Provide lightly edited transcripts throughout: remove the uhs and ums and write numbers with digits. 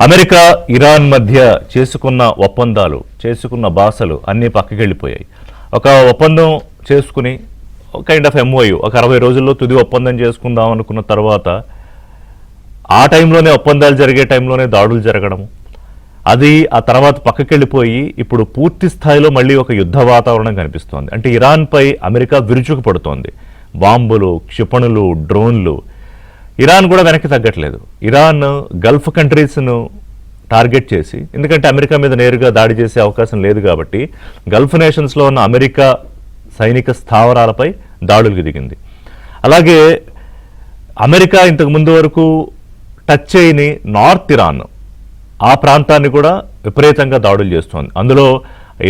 America Iran మధ్య చేసుకున్న ఒప్పందాలు, చేసుకున్న భాషలు అన్నీ పక్కకెళ్ళిపోయాయి. ఒక ఒప్పందం చేసుకుని కైండ్ ఆఫ్ ఎంఓయు ఒక 60 రోజుల్లో తుది ఒప్పందం చేసుకుందాం అనుకున్న తర్వాత ఆ టైంలోనే ఒప్పందాలు జరిగే టైంలోనే దాడులు జరగడము, అది ఆ తర్వాత పక్కకెళ్ళిపోయి ఇప్పుడు పూర్తి స్థాయిలో మళ్ళీ ఒక యుద్ధ వాతావరణం కనిపిస్తోంది. అంటే ఇరాన్పై అమెరికా విరుచుకుపడుతోంది. బాంబులు, క్షిపణులు, డ్రోన్లు. ఇరాన్ కూడా వెనక్కి తగ్గట్లేదు. ఇరాన్ గల్ఫ్ కంట్రీస్ను టార్గెట్ చేసి, ఎందుకంటే అమెరికా మీద నేరుగా దాడి చేసే అవకాశం లేదు కాబట్టి గల్ఫ్ నేషన్స్లో ఉన్న అమెరికా సైనిక స్థావరాలపై దాడులకు దిగింది. అలాగే అమెరికా ఇంతకు ముందు వరకు టచ్ చేయని నార్త్ ఇరాన్, ఆ ప్రాంతాన్ని కూడా విపరీతంగా దాడులు చేస్తోంది. అందులో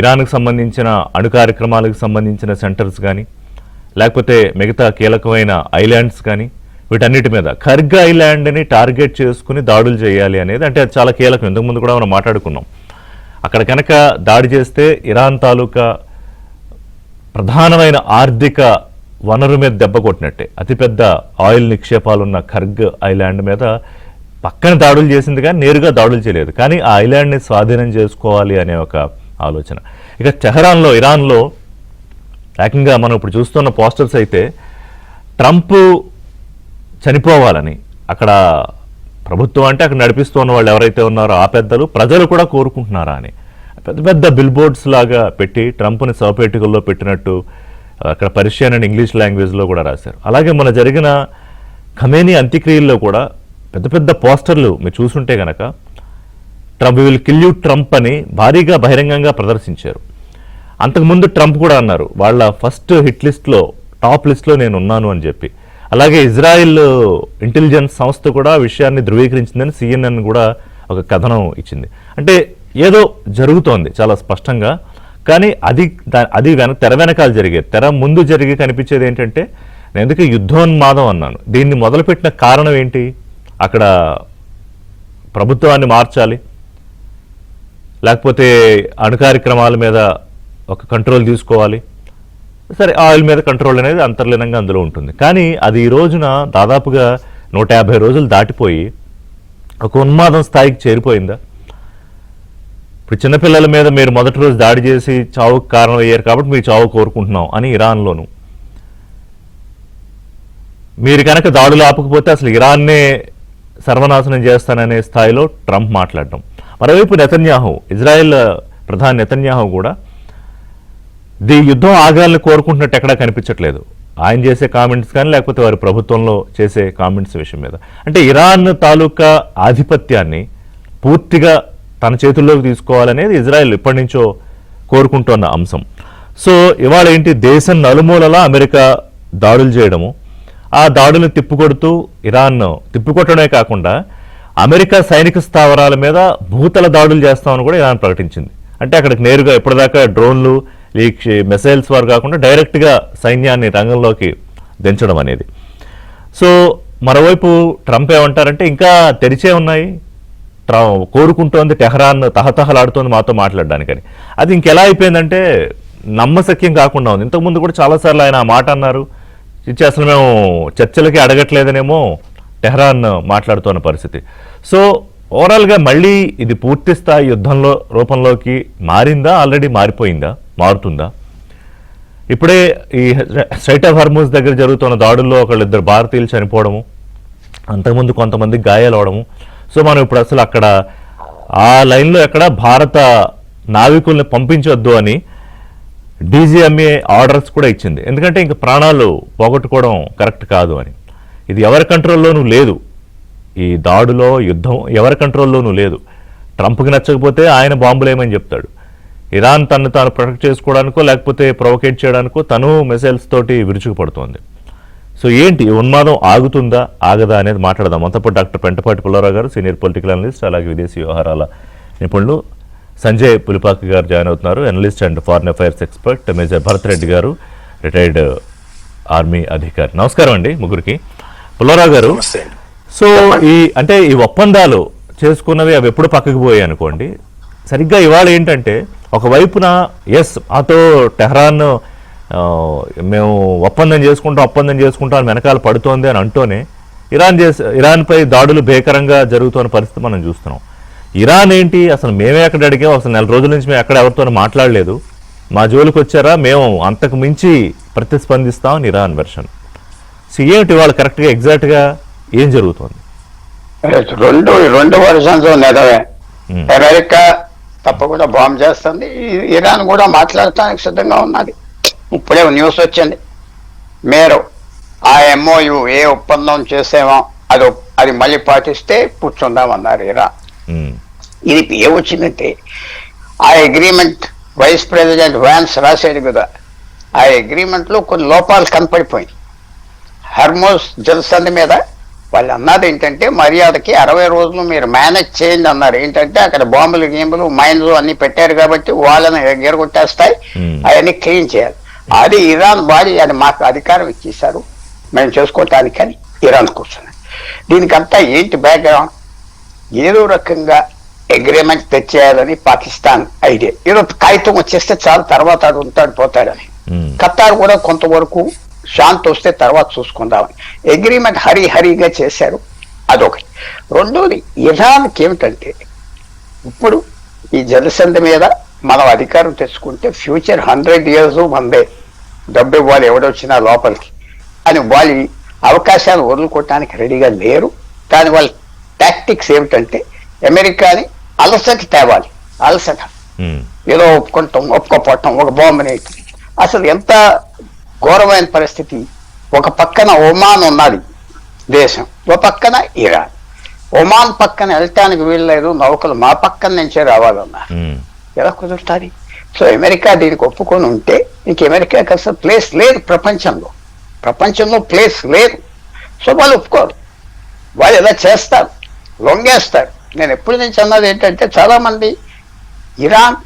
ఇరాన్కి సంబంధించిన అణు కార్యక్రమాలకు సంబంధించిన సెంటర్స్ కానీ, లేకపోతే మిగతా కీలకమైన ఐలాండ్స్ కానీ, వీటన్నిటి మీద ఖర్గ్ ఐలాండ్ని టార్గెట్ చేసుకుని దాడులు చేయాలి అనేది, అంటే అది చాలా కీలకం. ఇంతకుముందు కూడా మనం మాట్లాడుకున్నాం. అక్కడ కనుక దాడి చేస్తే ఇరాన్ తాలూకా ప్రధానమైన ఆర్థిక వనరు మీద దెబ్బ కొట్టినట్టే. అతిపెద్ద ఆయిల్ నిక్షేపాలున్న ఖర్గ్ ఐలాండ్ మీద పక్కన దాడులు చేసింది కానీ నేరుగా దాడులు చేయలేదు. కానీ ఆ ఐలాండ్ని స్వాధీనం చేసుకోవాలి అనే ఒక ఆలోచన. ఇక తెహరాన్లో, ఇరాన్లో ఏకంగా మనం ఇప్పుడు చూస్తున్న పోస్టర్స్ అయితే ట్రంప్ చనిపోవాలని, అక్కడ ప్రభుత్వం అంటే అక్కడ నడిపిస్తున్న వాళ్ళు ఎవరైతే ఉన్నారో ఆ పెద్దలు, ప్రజలు కూడా కోరుకుంటున్నారా అని పెద్ద పెద్ద బిల్ బోర్డ్స్ లాగా పెట్టి ట్రంప్ని శవపేటికల్లో పెట్టినట్టు అక్కడ పర్షియన్ అండ్ ఇంగ్లీష్ లాంగ్వేజ్లో కూడా రాశారు. అలాగే మన జరిగిన ఖమేనీ అంత్యక్రియల్లో కూడా పెద్ద పెద్ద పోస్టర్లు మీరు చూసుంటే కనుక Trump will kill you Trump అని భారీగా బహిరంగంగా ప్రదర్శించారు. అంతకుముందు ట్రంప్ కూడా అన్నారు వాళ్ళ ఫస్ట్ హిట్ లిస్ట్లో, టాప్ లిస్ట్లో నేను ఉన్నాను అని చెప్పి. అలాగే ఇజ్రాయిల్ ఇంటెలిజెన్స్ సంస్థ కూడా విషయాన్ని ధృవీకరించిందని CNN కూడా ఒక కథనం ఇచ్చింది. అంటే ఏదో జరుగుతోంది చాలా స్పష్టంగా. కానీ అది తెర వెనకాల జరిగేది. తెర ముందు జరిగి కనిపించేది ఏంటంటే, నేను ఎందుకు యుద్ధోన్మాదం అన్నాను. దీన్ని మొదలుపెట్టిన కారణం ఏంటి? అక్కడ ప్రభుత్వాన్ని మార్చాలి, లేకపోతే అణు కార్యక్రమాల మీద ఒక కంట్రోల్ తీసుకోవాలి. సరే, ఆయిల్ మీద కంట్రోల్ అనేది అంతర్లీనంగా అందులో ఉంటుంది. కానీ అది ఈ రోజున దాదాపుగా 150 రోజులు దాటిపోయి ఒక ఉన్మాదం స్థాయికి చేరిపోయిందా? ఇప్పుడు చిన్నపిల్లల మీద మీరు మొదటి రోజు దాడి చేసి చావుకు కారణం అయ్యారు కాబట్టి మీరు చావు కోరుకుంటున్నాం అని ఇరాన్లోను, మీరు కనుక దాడులు ఆపకపోతే అసలు ఇరాన్నే సర్వనాశనం చేస్తాననే స్థాయిలో ట్రంప్ మాట్లాడటం. మరోవైపు నెతన్యాహు, ఇజ్రాయెల్ ప్రధాని నెతన్యాహు కూడా యుద్ధం ఆగాలని కోరుకుంటున్నట్టు ఎక్కడా కనిపించట్లేదు. ఆయన చేసే కామెంట్స్ కానీ, లేకపోతే వారి ప్రభుత్వంలో చేసే కామెంట్స్ విషయం మీద. అంటే ఇరాన్ తాలూకా ఆధిపత్యాన్ని పూర్తిగా తన చేతుల్లోకి తీసుకోవాలనేది ఇజ్రాయెల్ ఇప్పటి నుంచో కోరుకుంటున్న అంశం. సో ఇవాళ ఏంటి, దేశం నలుమూలలా అమెరికా దాడులు చేయడము, ఆ దాడులను తిప్పికొడుతూ ఇరాన్ తిప్పికొట్టడమే కాకుండా అమెరికా సైనిక స్థావరాల మీద భూతల దాడులు చేస్తామని కూడా ఇరాన్ ప్రకటించింది. అంటే అక్కడికి నేరుగా ఇప్పటిదాకా డ్రోన్లు, ఈ మిసైల్స్ వారు కాకుండా డైరెక్ట్గా సైన్యాన్ని రంగంలోకి దించడం అనేది. సో మరోవైపు ట్రంప్ ఏమంటారంటే, ఇంకా తెరిచే ఉన్నాయి, కోరుకుంటోంది టెహరాన్, తహతహలాడుతోంది మాతో మాట్లాడడానికని. అది ఇంకెలా అయిపోయిందంటే నమ్మశక్యం కాకుండా ఉంది. ఇంతకుముందు కూడా చాలాసార్లు ఆయన ఆ మాట అన్నారు. అసలు మేము చర్చలకి అడగట్లేదనేమో టెహరాన్ మాట్లాడుతున్న పరిస్థితి. సో ఓవరాల్గా మళ్ళీ ఇది పూర్తి స్థాయి యుద్ధంలో రూపంలోకి మారిందా, ఆల్రెడీ మారిపోయిందా, మారుతుందా? ఇప్పుడే ఈ స్ట్రైట్ ఆఫ్ హార్మూజ్ దగ్గర జరుగుతున్న దాడుల్లో ఒకళ్ళిద్దరు భారతీయులు చనిపోవడము, అంతకుముందు కొంతమంది గాయాలవడము. సో మనం ఇప్పుడు అసలు అక్కడ ఆ లైన్లో ఎక్కడ భారత నావికుల్ని పంపించొద్దు అని DGMA ఆర్డర్స్ కూడా ఇచ్చింది. ఎందుకంటే ఇంక ప్రాణాలు పోగొట్టుకోవడం కరెక్ట్ కాదు అని. ఇది ఎవరి కంట్రోల్లోనూ లేదు. ఈ దాడులో యుద్ధం ఎవరి కంట్రోల్లోనూ లేదు. ట్రంప్కి నచ్చకపోతే ఆయన బాంబులేమని చెప్తాడు. ఇరాన్ తను తాను ప్రొటెక్ట్ చేసుకోవడానికో లేకపోతే ప్రొవోకేట్ చేయడానికో తను మిసైల్స్ తోటి విరుచుకుపడుతోంది. సో ఏంటి, ఉన్మాదం ఆగుతుందా ఆగదా అనేది మాట్లాడదాం. అంతపో డాక్టర్ పెంటపాటి పుల్లారావు గారు, సీనియర్ పొలిటికల్ అనలిస్ట్, అలాగే విదేశీ వ్యవహారాల నిపుణులు సంజయ్ పులిపాకి గారు జాయిన్ అవుతున్నారు, analyst and foreign affairs expert. Major Bharat Reddy గారు, రిటైర్డ్ ఆర్మీ అధికారి. నమస్కారం అండి ముగ్గురికి. పుల్లారావు గారు, సో ఈ ఒప్పందాలు చేసుకున్నవి అవి ఎప్పుడు పక్కకి పోయాయి అనుకోండి, సరిగ్గా ఇవాళ ఏంటంటే ఒకవైపున ఎస్ మాతో టెహరాన్ మేము ఒప్పందం చేసుకుంటాం వెనకాల పడుతోంది అని అంటూనే ఇరాన్పై దాడులు భీకరంగా జరుగుతున్న పరిస్థితి మనం చూస్తున్నాం. ఇరాన్ ఏంటి అసలు మేమే ఎక్కడ అడిగాం, అసలు నెల రోజుల నుంచి మేము ఎక్కడ ఎవరితో మాట్లాడలేదు, మా జోలికి వచ్చారా, మేము అంతకు మించి ప్రతిస్పందిస్తాం అని ఇరాన్ వెర్షన్. సో ఏమిటి వాళ్ళు కరెక్ట్గా ఎగ్జాక్ట్గా ఏం జరుగుతుంది? రెండు వర్షన్స్ నిజమే. అమెరికా తప్పకుండా బాంబు చేస్తుంది, ఇరాన్ కూడా మాట్లాడటానికి సిద్ధంగా ఉన్నది. ఇప్పుడే న్యూస్ వచ్చింది, మీరు ఆ MOU ఏ ఒప్పందం చేసేమో అది మళ్ళీ పాటిస్తే కూర్చుందామన్నారు ఇరాన్. ఇది ఏమొచ్చిందంటే ఆ అగ్రిమెంట్ వైస్ ప్రెసిడెంట్ వ్యాన్స్ రాశాడు కదా, ఆ అగ్రిమెంట్ లో కొన్ని లోపాలు కనపడిపోయింది. హర్మోస్ జలసంధి మీద వాళ్ళు అన్నది ఏంటంటే మర్యాదకి 60 రోజులు మీరు మేనేజ్ చేయండి అన్నారు. ఏంటంటే అక్కడ బాంబులు గేంబులు మైన్స్ అన్ని పెట్టారు కాబట్టి వాళ్ళని ఎగరగొట్టేస్తాయి, అవన్నీ క్లీన్ చేయాలి. అది ఇరాన్ బాడీ, అది మాకు అధికారం ఇచ్చేశారు మేము చేసుకోవటానికని ఇరాన్ కూర్చున్నాయి. దీనికంతా ఏంటి బ్యాక్గ్రౌండ్, ఏదో రకంగా అగ్రిమెంట్ తెచ్చేయాలని పాకిస్తాన్ ఐడియా. ఏదో కాగితం వచ్చేస్తే చాలు, తర్వాత అది ఉంటాడు పోతాడని. ఖతార్ కూడా కొంతవరకు శాంతి వస్తే తర్వాత చూసుకుందామని అగ్రిమెంట్ హరీగా చేశారు. అదొకటి. రెండోది ఇరాన్కి ఏమిటంటే ఇప్పుడు ఈ జలసంధి మీద మనం అధికారం తెచ్చుకుంటే ఫ్యూచర్ 100 years మందే, డబ్బు ఇవ్వాలి ఎవడొచ్చినా లోపలికి అని వాళ్ళ అవకాశాలు వదులుకోవటానికి రెడీగా లేరు. కానీ వాళ్ళ టాక్టిక్స్ ఏమిటంటే అమెరికాని అలసట తేవాలి. అలసట ఏదో ఒప్పుకోపోవటం, ఒక బాంబుని. అసలు ఎంత ఘోరమైన పరిస్థితి. ఒక పక్కన ఒమాన్ ఉన్నది దేశం, ఒక పక్కన ఇరాన్. ఒమాన్ పక్కన వెళ్ళటానికి వీల్లేదు, నౌకలు మా పక్కన నుంచే రావాలన్నారు. ఎలా కుదురుతుంది? సో అమెరికా దీనికి ఒప్పుకొని ఉంటే ఇంక అమెరికాకి అసలు ప్లేస్ లేదు ప్రపంచంలో ప్లేస్ లేదు. సో వాళ్ళు ఒప్పుకోరు, వాళ్ళు ఎలా చేస్తారు, లొంగేస్తారు. నేను ఎప్పటి నుంచి అన్నది ఏంటంటే చాలా మంది ఇరాన్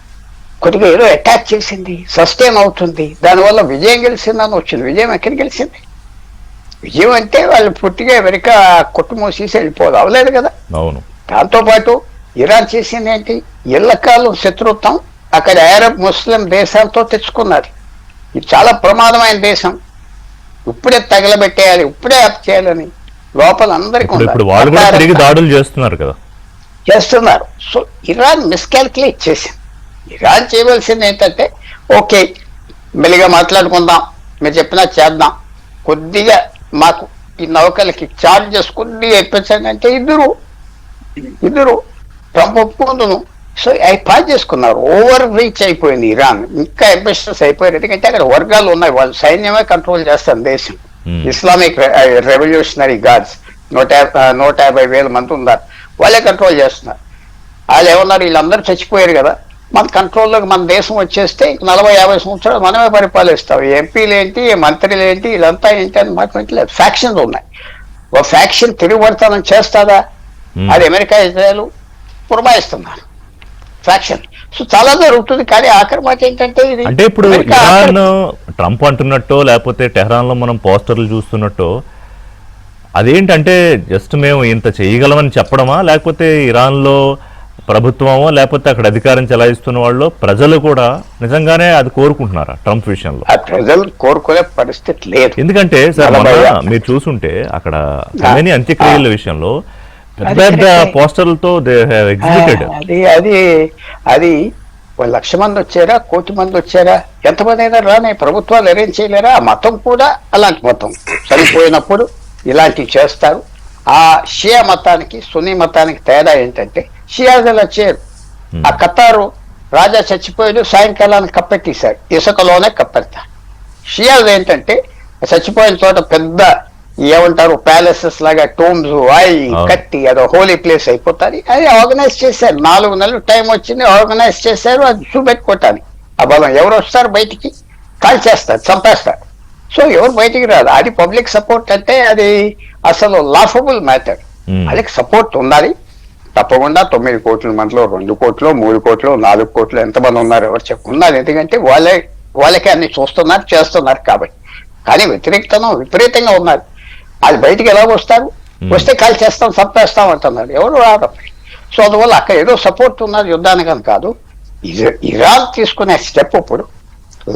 కొద్దిగా ఏదో అటాక్ చేసింది, సస్టైన్ అవుతుంది, దానివల్ల విజయం గెలిచిందని వచ్చింది. విజయం ఎక్కడికి గెలిచింది? విజయం అంటే వాళ్ళు పుట్టిగా అమెరికా కొట్టుమూసేసి వెళ్ళిపోదు, అవలేదు కదా. దాంతోపాటు ఇరాన్ చేసింది ఏంటి, ఎల్లకాలం శత్రుత్వం అక్కడ అరబ్ ముస్లిం దేశాలతో తెచ్చుకున్నది. ఇది చాలా ప్రమాదమైన దేశం, ఇప్పుడే తగలబెట్టేయాలి, ఇప్పుడే అప్ చేయాలని లోపల అందరికీ దాడులు చేస్తున్నారు కదా, చేస్తున్నారు. సో ఇరాన్ మిస్కాల్కులేట్ చేసింది. ఇరాన్ చేయవలసింది ఏంటంటే ఓకే మెల్లిగా మాట్లాడుకుందాం, మీరు చెప్పినా చేద్దాం, కొద్దిగా మాకు ఈ నౌకలకి చార్జెస్ కొద్దిగా ఇప్పించండి అంటే ఇద్దరు ట్రంప్ ఒప్పుకుంటున్నాను. సో అవి పాస్ చేసుకున్నారు. ఓవర్ రీచ్ అయిపోయింది ఇరాన్, ఇంకా అంబిషన్స్ అయిపోయారు. ఎందుకంటే అక్కడ వర్గాలు ఉన్నాయి, వాళ్ళు సైన్యమే కంట్రోల్ చేస్తారు దేశం. ఇస్లామిక్ రెవల్యూషనరీ గార్డ్స్ 150,000 మంది ఉన్నారు, వాళ్ళే కంట్రోల్ చేస్తున్నారు. వాళ్ళు ఏమన్నారు, వీళ్ళందరూ చచ్చిపోయారు కదా, మన కంట్రోల్లోకి మన దేశం వచ్చేస్తే 40-50 సంవత్సరాలు మనమే పరిపాలిస్తాం. ఎంపీలు ఏంటి, మంత్రులు ఏంటి, వీళ్ళంతా ఏంటి అని మాట్లాడలేదు. ఫ్యాక్షన్స్ ఉన్నాయి. ఒక ఫ్యాక్షన్ తిరుగుబడతానని చేస్తాదా? అది అమెరికా ఇజ్రాయెల్ పురమాయిస్తున్నారు ఫ్యాక్షన్. సో చాలా జరుగుతుంది. కానీ ఆఖరి మాట ఏంటంటే అంటే ఇప్పుడు ఇరాన్ ట్రంప్ అంటున్నట్టు లేకపోతే టెహరాన్ లో మనం పోస్టర్లు చూస్తున్నట్టు అదేంటంటే జస్ట్ మేము ఇంత చేయగలమని చెప్పడమా, లేకపోతే ఇరాన్ లో ప్రభుత్వమో లేకపోతే అక్కడ అధికారం చెలాయిస్తున్న వాళ్ళు ప్రజలు కూడా నిజంగానే అది కోరుకుంటున్నారా ట్రంప్ విషయంలో? ప్రజలు కోరుకునే పరిస్థితి లేదు. ఎందుకంటే సార్ మీరు చూసుంటే అక్కడ అంత్యక్రియల విషయంలో పెద్ద పోస్టర్లతో ఎగ్జిబిటెడ్. అది 1,00,000 మంది వచ్చారా, 1,000,000 మంది వచ్చారా, ఎంతమంది అయినా రాని ప్రభుత్వాలు అరేంజ్ చేయలేరా? ఆ మతం కూడా అలాంటి మతం చనిపోయినప్పుడు ఇలాంటివి చేస్తారు. ఆ షియా మతానికి సున్నీ మతానికి తేడా ఏంటంటే షియాలు వచ్చారు. ఆ ఖతారు రాజా చచ్చిపోయాడు, సాయంకాలానికి కప్పెట్టేశారు, ఇసుకలోనే కప్పెడతారు. షియాలు ఏంటంటే చచ్చిపోయిన చోట పెద్ద ఏమంటారు ప్యాలెసెస్ లాగా టోమ్స్ కట్టి అదో హోలీ ప్లేస్ అయిపోతారు. అది ఆర్గనైజ్ చేశారు. 4 నెలలు టైం వచ్చింది, ఆర్గనైజ్ చేశారు. అది చూపెట్టుకోవటానికి ఆ బలం. ఎవరు వస్తారు బయటికి, కాల్ చేస్తారు, చంపేస్తారు. సో ఎవరు బయటికి రాదు. అది పబ్లిక్ సపోర్ట్ అంటే అది అసలు లాఫబుల్ మ్యాటర్. వాళ్ళకి సపోర్ట్ ఉండాలి తప్పకుండా. 9 కోట్ల మందిలో 2 కోట్లు 3 కోట్లు 4 కోట్లు ఎంతమంది ఉన్నారు ఎవరు చెప్పుకున్నారు. ఎందుకంటే వాళ్ళకే అన్ని చూస్తున్నారు చేస్తున్నారు కాబట్టి. కానీ వ్యతిరేకతనం విపరీతంగా ఉన్నారు. అది బయటికి ఎలా వస్తారు? వస్తే కాల్ చేస్తాం చంపేస్తాం అంటున్నారు, ఎవరు రాదు. సో అందువల్ల అక్కడ ఏదో సపోర్ట్ ఉన్నది యుద్ధానికి అని కాదు. ఇరాన్ తీసుకునే స్టెప్ ఇప్పుడు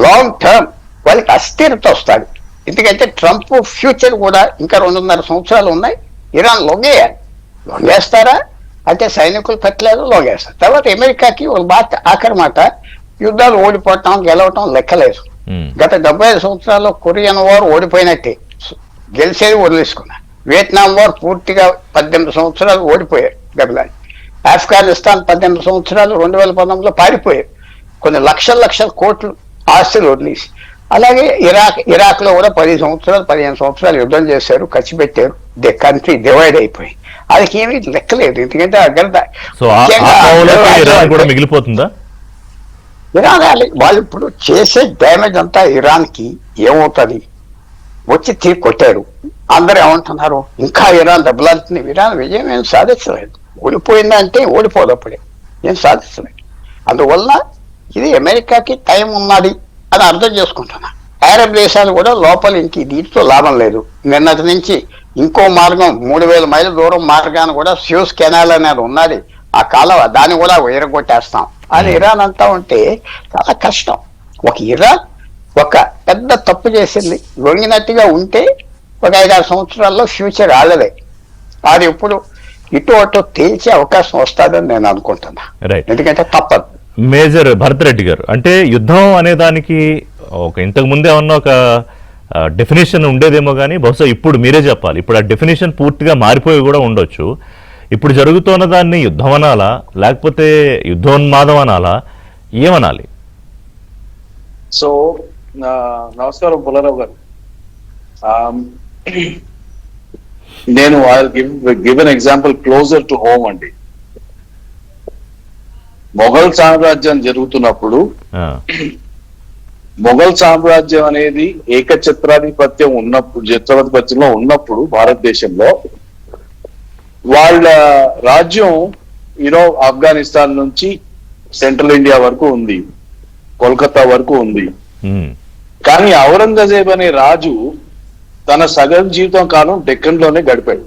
లాంగ్ టర్మ్ వాళ్ళకి అస్థిరత వస్తుంది. ఎందుకంటే ట్రంప్ ఫ్యూచర్ కూడా ఇంకా 2.5 సంవత్సరాలు ఉన్నాయి. ఇరాన్ లొంగేయాలి. లొంగేస్తారా అయితే సైనికులు పెట్టలేదు, లోగేస్తారు. తర్వాత అమెరికాకి ఒక మాట, ఆఖరి మాట, యుద్ధాలు ఓడిపోవటం గెలవటం లెక్కలేదు. గత 75 సంవత్సరాల్లో కొరియన్ వార్ ఓడిపోయినట్టే, గెలిచేది వదిలేసుకున్నారు. వియత్నాం వార్ పూర్తిగా 18 సంవత్సరాలు ఓడిపోయారు దెబ్బలాడి. ఆఫ్ఘనిస్తాన్ 18 సంవత్సరాలు 2019లో పారిపోయారు. కొన్ని లక్షల కోట్లు ఆస్తులు వదిలేసి. అలాగే ఇరాక్ లో కూడా 15 సంవత్సరాలు యుద్ధం చేశారు, ఖర్చు పెట్టారు. కంట్రీ డివైడ్ అయిపోయి వాళ్ళకి ఏమీ లెక్కలేదు. ఎందుకంటే మిగిలిపోతుందా ఇరాన్ వాళ్ళు ఇప్పుడు చేసే డ్యామేజ్ అంతా ఇరాన్ కి ఏమవుతుంది, వచ్చి తిరిగి కొట్టారు. అందరూ ఏమంటున్నారు, ఇంకా ఇరాన్ దెబ్బలాడుతుంది. ఇరాన్ విజయం ఏం సాధించలేదు, ఓడిపోయిందంటే ఓడిపోదు, అప్పుడే ఏం సాధించలేదు. అందువల్ల ఇది అమెరికాకి టైం ఉన్నది అని అర్థం చేసుకుంటున్నా. అరబ్ దేశాలు కూడా లోపల ఇంక దీంతో లాభం లేదు. నిన్నటి నుంచి ఇంకో మార్గం 3000 మైళ్ళ దూరం మార్గాన్ని కూడా స్యూజ్ కెనాల్ అనేది ఉన్నది, ఆ కాలువ, దాన్ని కూడా ఎరగొట్టేస్తాం అని ఇరాన్ అంతా ఉంటే చాలా కష్టం. ఇరాన్ ఒక పెద్ద తప్పు చేసింది, లొంగినట్టుగా ఉంటే ఒక 5-6 సంవత్సరాల్లో ఫ్యూచర్ ఆలదే. అది ఇప్పుడు ఇటు అటు తేల్చే అవకాశం వస్తుందని నేను అనుకుంటున్నా, ఎందుకంటే తప్పదు. మేజర్ భరత్ రెడ్డి గారు, అంటే యుద్ధం అనే దానికి ఇంతకు ముందే ఏమన్నా ఒక డెఫినేషన్ ఉండేదేమో కానీ బహుశా ఇప్పుడు మీరే చెప్పాలి. ఇప్పుడు ఆ డెఫినేషన్ పూర్తిగా మారిపోయి కూడా ఉండొచ్చు. ఇప్పుడు జరుగుతున్న దాన్ని యుద్ధం అనాలా, లేకపోతే యుద్ధోన్మాదం అనాలా, ఏమనాలి? సో నమస్కారం పుల్లారావు గారు. నేను give an example closer to home అండి. మొఘల్ సామ్రాజ్యం జరుగుతున్నప్పుడు, మొఘల్ సామ్రాజ్యం అనేది ఏకఛత్రాధిపత్యం ఛత్రాధిపత్యంలో ఉన్నప్పుడు భారతదేశంలో వాళ్ళ రాజ్యం ఆఫ్ఘనిస్తాన్ నుంచి సెంట్రల్ ఇండియా వరకు ఉంది, కోల్కతా వరకు ఉంది. కానీ ఔరంగజేబ్ అనే రాజు తన సగం జీవితం కాలం డెక్కన్ లోనే గడిపాడు.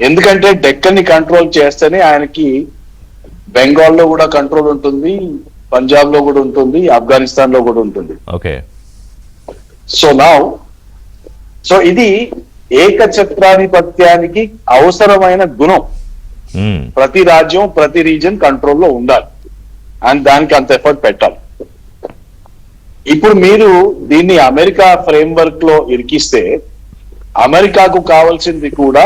ఎందుకంటే డెక్కన్ ని కంట్రోల్ చేస్తేనే ఆయనకి బెంగాల్లో కూడా కంట్రోల్ ఉంటుంది, పంజాబ్ లో కూడా ఉంటుంది, ఆఫ్ఘనిస్తాన్ లో కూడా ఉంటుంది. ఓకే. సో ఇది ఏకఛత్రాధిపత్యానికి అవసరమైన గుణం. ప్రతి రాజ్యం, ప్రతి రీజన్ కంట్రోల్లో ఉండాలి, అండ్ దానికి అంత ఎఫర్ట్ పెట్టాలి. ఇప్పుడు మీరు దీన్ని అమెరికా ఫ్రేమ్వర్క్ లో ఇరికిస్తే, అమెరికాకు కావాల్సింది కూడా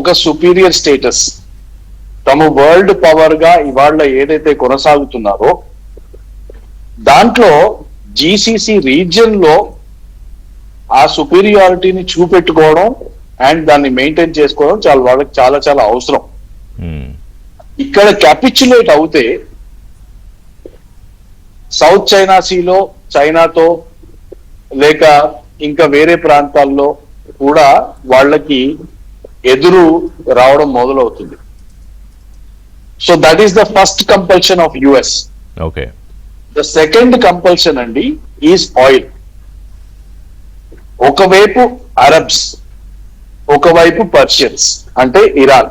ఒక సుపీరియర్ స్టేటస్. తమ వరల్డ్ పవర్ గా ఇవాళ ఏదైతే కొనసాగుతున్నారో దాంట్లో జీసీసీ రీజియన్ లో ఆ సుపీరియారిటీని చూపెట్టుకోవడం అండ్ దాన్ని మెయింటైన్ చేసుకోవడం వాళ్ళకి చాలా చాలా అవసరం. ఇక్కడ క్యాపిచులేట్ అవుతే సౌత్ చైనా సీలో చైనాతో లేక ఇంకా వేరే ప్రాంతాల్లో కూడా వాళ్ళకి ఎదురు రావడం మొదలవుతుంది. So that is the first compulsion of US. Okay. The second compulsion అండి ఈజ్ ఆయిల్. ఒకవైపు అరబ్స్, ఒకవైపు పర్షియన్స్ అంటే ఇరాన్,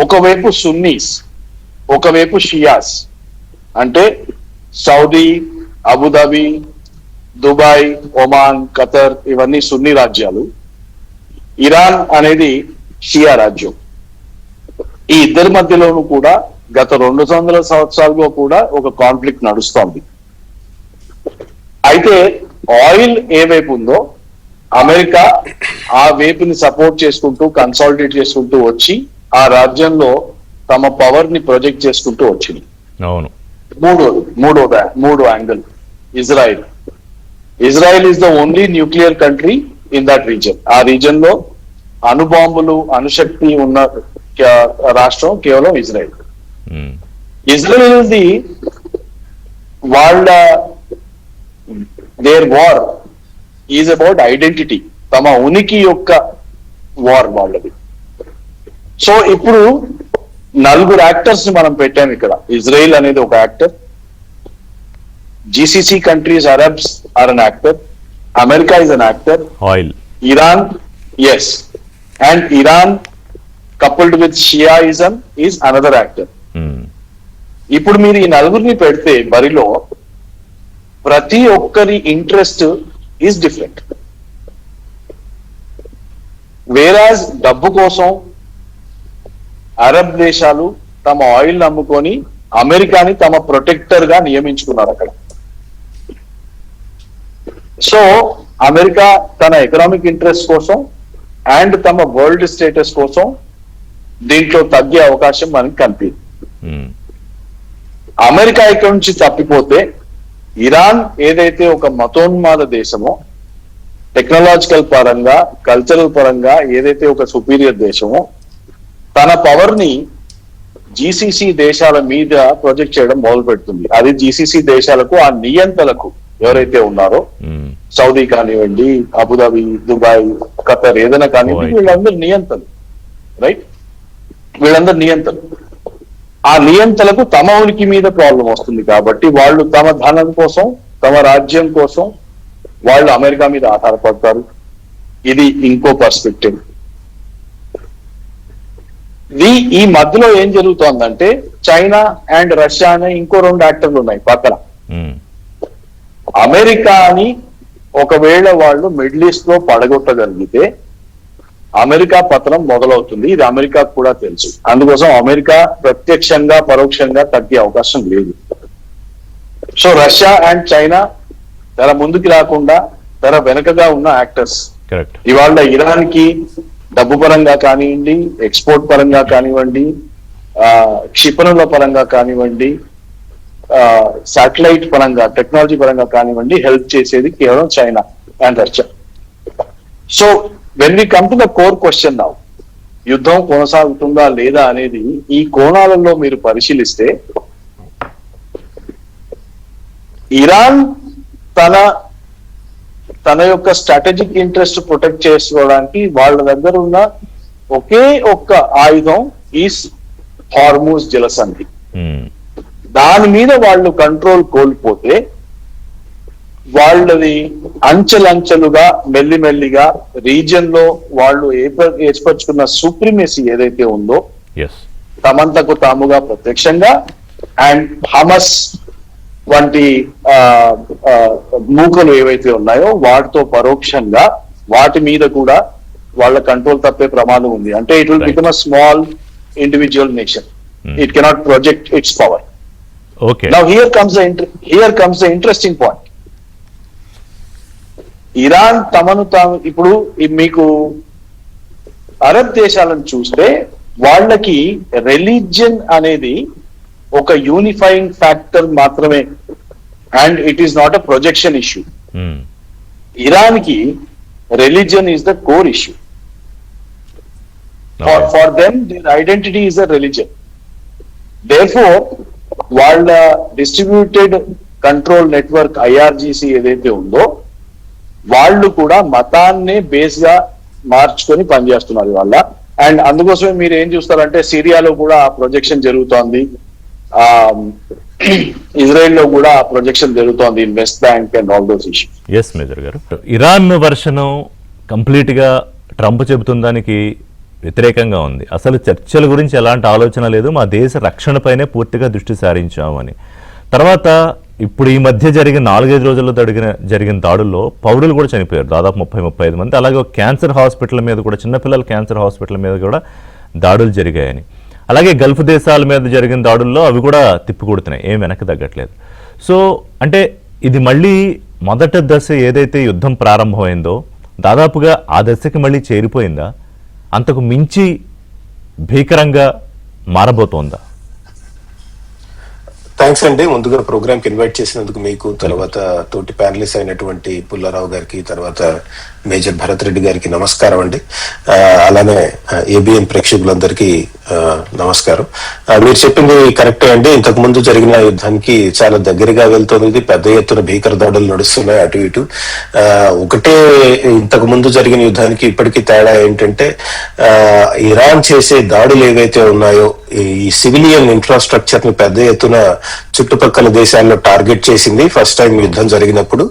ఒకవైపు సున్నీస్, ఒకవైపు షియాస్ అంటే Saudi, Abu Dhabi, Dubai, Oman, Qatar, ఇవన్నీ సున్నీ రాజ్యాలు. ఇరాన్ అనేది షియా రాజ్యం. ఈ ఇద్దరి మధ్యలోనూ కూడా గత 200 సంవత్సరాలుగా కూడా ఒక కాన్ఫ్లిక్ట్ నడుస్తోంది. అయితే ఆయిల్ ఏ వైపు ఉందో అమెరికా ఆ వైపుని సపోర్ట్ చేసుకుంటూ, కన్సాలిడేట్ చేసుకుంటూ వచ్చి ఆ రాజ్యంలో తమ పవర్ ని ప్రొజెక్ట్ చేసుకుంటూ వచ్చింది. అవును. మూడో angle Israel. Israel is the only nuclear country in that region. ఆ రీజన్ లో అణుబాంబులు, అణుశక్తి ఉన్న రాష్ట్రం కేవలం ఇజ్రాయిల్. ఇజ్రాయిల్ ఇస్ ది వాళ్ళ their war is about identity, తమ ఉనికి యొక్క వార్ వాళ్ళది. సో ఇప్పుడు 4 యాక్టర్స్ మనం పెట్టాము ఇక్కడ. ఇజ్రాయిల్ అనేది ఒక actor, GCC countries, Arabs are an actor, America is an actor, oil, Iran, yes, and Iran coupled with Shiaism is another actor. ఇప్పుడు మీరు ఈ 4 పెడితే బరిలో ప్రతి ఒక్కరి ఇంట్రెస్ట్ ఈజ్ డిఫరెంట్. వేరాజ్ డబ్బు కోసం అరబ్ దేశాలు తమ ఆయిల్ అమ్ముకొని అమెరికాని తమ ప్రొటెక్టర్ గా నియమించుకున్నారు అక్కడ. సో అమెరికా తన ఎకనామిక్ ఇంట్రెస్ట్ కోసం అండ్ తమ వరల్డ్ స్టేటస్ కోసం దీంట్లో తగ్గే అవకాశం మనకి కనిపిస్తుంది. అమెరికా ఇక్కడ నుంచి తప్పిపోతే ఇరాన్ ఏదైతే ఒక మతోన్మాద దేశమో, టెక్నాలజికల్ పరంగా కల్చరల్ పరంగా ఏదైతే ఒక సుపీరియర్ దేశమో, తన పవర్ ని జీసీసీ దేశాల మీద ప్రొజెక్ట్ చేయడం మొదలు పెడుతుంది. అది జీసీసీ దేశాలకు, ఆ నియంతలకు ఎవరైతే ఉన్నారో, సౌదీ కానివ్వండి, అబుదాబి, దుబాయ్, ఖతర్ ఏదైనా కానివ్వండి, వీళ్ళందరూ నియంతలు, రైట్? వీళ్ళందరూ నియంతలు. ఆ నియంతలకు తమ ఉనికి మీద ప్రాబ్లం వస్తుంది కాబట్టి వాళ్ళు తమ ధనం కోసం, తమ రాజ్యం కోసం వాళ్ళు అమెరికా మీద ఆధారపడతారు. ఇది ఇంకో పర్స్పెక్టివ్. ఈ మధ్యలో ఏం జరుగుతోందంటే చైనా అండ్ రష్యా అనే ఇంకో 2 యాక్టర్లు ఉన్నాయి పక్కన. అమెరికాని ఒకవేళ వాళ్ళు మిడిల్ ఈస్ట్ లో పడగొట్టగలిగితే అమెరికా పతనం మొదలవుతుంది. ఇది అమెరికా కూడా తెలుసు. అందుకోసం అమెరికా ప్రత్యక్షంగా పరోక్షంగా తగ్గే అవకాశం లేదు. సో రష్యా అండ్ చైనా తెర ముందుకు రాకుండా తెర వెనకగా ఉన్న యాక్టర్స్. ఇవాళ ఇరాన్ కి డబ్బు పరంగా కానివ్వండి, ఎక్స్పోర్ట్ పరంగా కానివ్వండి, క్షిపణుల పరంగా కానివ్వండి, శాటిలైట్ పరంగా, టెక్నాలజీ పరంగా కానివ్వండి, హెల్ప్ చేసేది కేవలం China and Russia. So when we come to the core question now, యుద్ధం కొనసాగుతుందా లేదా అనేది ఈ కోణాలలో మీరు పరిశీలిస్తే, ఇరాన్ తన యొక్క స్ట్రాటజిక్ ఇంట్రెస్ట్ ప్రొటెక్ట్ చేసుకోవడానికి వాళ్ళ దగ్గర ఉన్న ఒకే ఒక్క ఆయుధం ఈస్ హార్మూజ్ జలసంధి. దాని మీద వాళ్ళు కంట్రోల్ కోల్పోతే వాళ్ళది అంచెలంచెలుగా మెల్లిమెల్లిగా రీజియన్ లో వాళ్ళు ఏర్పరచుకున్న సుప్రీమసీ ఏదైతే ఉందో తమంతకు తాముగా ప్రత్యక్షంగా అండ్ హమస్ వంటి మూకలు ఏవైతే ఉన్నాయో వాటితో పరోక్షంగా వాటి మీద కూడా వాళ్ళ కంట్రోల్ తప్పే ప్రమాదం ఉంది. అంటే it will become a small individual nation. It cannot project its power. Now here comes the interesting point. Iran తమను తాము ఇప్పుడు మీకు అరబ్ దేశాలను చూస్తే వాళ్ళకి రిలీజియన్ అనేది ఒక యూనిఫైయింగ్ ఫ్యాక్టర్ మాత్రమే, and it is not a projection issue. Iran కి religion is the core issue. For them their identity is a religion. Therefore వాళ్ళ డిస్ట్రిబ్యూటెడ్ కంట్రోల్ నెట్వర్క్ ఐఆర్జీసీ ఏదైతే ఉందో వాళ్ళు కూడా మతాన్నే బేస్ గా మార్చుకొని పనిచేస్తున్నారు వాళ్ళ. అండ్ అందుకోసమే మీరు ఏం చూస్తారంటే సిరియాలో కూడా ఆ ప్రొజెక్షన్ జరుగుతోంది, ఇజ్రాయెల్ లో కూడా ఆ ప్రొజెక్షన్ జరుగుతోంది in West Bank and all those issues. Yes major garu, Iran version complete గా ట్రంప్ చెబుతున్న దానికి వ్యతిరేకంగా ఉంది. అసలు చర్చల గురించి ఎలాంటి ఆలోచన లేదు, మా దేశ రక్షణపైనే పూర్తిగా దృష్టి సారించామని. తర్వాత ఇప్పుడు ఈ మధ్య జరిగిన 4-5 రోజుల్లో జరిగిన దాడుల్లో పౌరులు కూడా చనిపోయారు, దాదాపు 30-35 మంది. అలాగే క్యాన్సర్ హాస్పిటల్ మీద కూడా, చిన్నపిల్లల క్యాన్సర్ హాస్పిటల్ మీద కూడా దాడులు జరిగాయని. అలాగే గల్ఫ్ దేశాల మీద జరిగిన దాడుల్లో అవి కూడా తిప్పికొడుతున్నాయి, ఏం వెనక్కి తగ్గట్లేదు. సో అంటే ఇది మళ్ళీ మొదటి దశ ఏదైతే యుద్ధం ప్రారంభమైందో దాదాపుగా ఆ దశకి మళ్ళీ చేరిపోయిందా? అంతకు మించి భీకరంగా మారబోతోందా? థ్యాంక్స్ అండి. ముందుగా ప్రోగ్రామ్కి ఇన్వైట్ చేసినందుకు మీకు, తర్వాత తోటి ప్యానలిస్ట్ అయినటువంటి పుల్లారావు గారికి, తర్వాత మేజర్ భరత్ రెడ్డి గారికి నమస్కారం అండి. అలానే ఏబిఎన్ ప్రేక్షకులందరికీ నమస్కారం. మీరు చెప్పింది కరెక్టే అండి. ఇంతకు ముందు జరిగిన యుద్ధానికి చాలా దగ్గరగా వెళ్తుంది. పెద్ద ఎత్తున భీకర దాడులు నడుస్తున్నాయి అటు ఇటు. ఒకటే ఇంతకు ముందు జరిగిన యుద్ధానికి ఇప్పటికీ తేడా ఏంటంటే ఇరాన్ చేసే దాడులు ఏవైతే ఉన్నాయో ఈ సివిలియన్ ఇన్ఫ్రాస్ట్రక్చర్ ని పెద్ద ఎత్తున చుట్టుపక్కల దేశాల్లో టార్గెట్ చేసింది ఫస్ట్ టైం యుద్ధం జరిగినప్పుడు.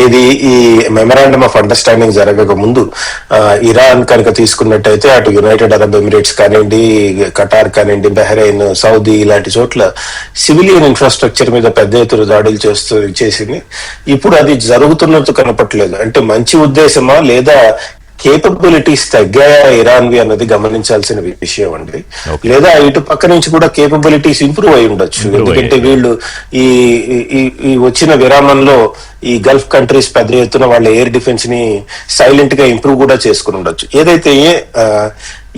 ఇది ఈ మెమరాండమ్ ఆఫ్ అండర్స్టాండింగ్ జరగక ముందు ఇరాన్ కనుక తీసుకున్నట్టయితే అటు యునైటెడ్ అరబ్ ఎమిరేట్స్ కానివ్వండి, ఖటార్ కానివ్వండి, బహ్రెయిన్, సౌదీ ఇలాంటి చోట్ల సివిలియన్ ఇన్ఫ్రాస్ట్రక్చర్ మీద పెద్ద ఎత్తున దాడులు చేసింది. ఇప్పుడు అది జరుగుతున్నట్టు కనపట్లేదు. అంటే మంచి ఉద్దేశమా లేదా కేపబిలిటీస్ తగ్గాయా ఇరాన్వి అన్నది గమనించాల్సిన విషయం అండి. Okay. లేదా ఇటు పక్క నుంచి కూడా కేపబిలిటీస్ ఇంప్రూవ్ అయి ఉండొచ్చు. ఎందుకంటే వీళ్ళు ఈ ఈ వచ్చిన విరామంలో ఈ గల్ఫ్ కంట్రీస్ పెద్ద ఎత్తున వాళ్ళ ఎయిర్ డిఫెన్స్ ని సైలెంట్ గా ఇంప్రూవ్ కూడా చేసుకుని ఉండొచ్చు. ఏదైతే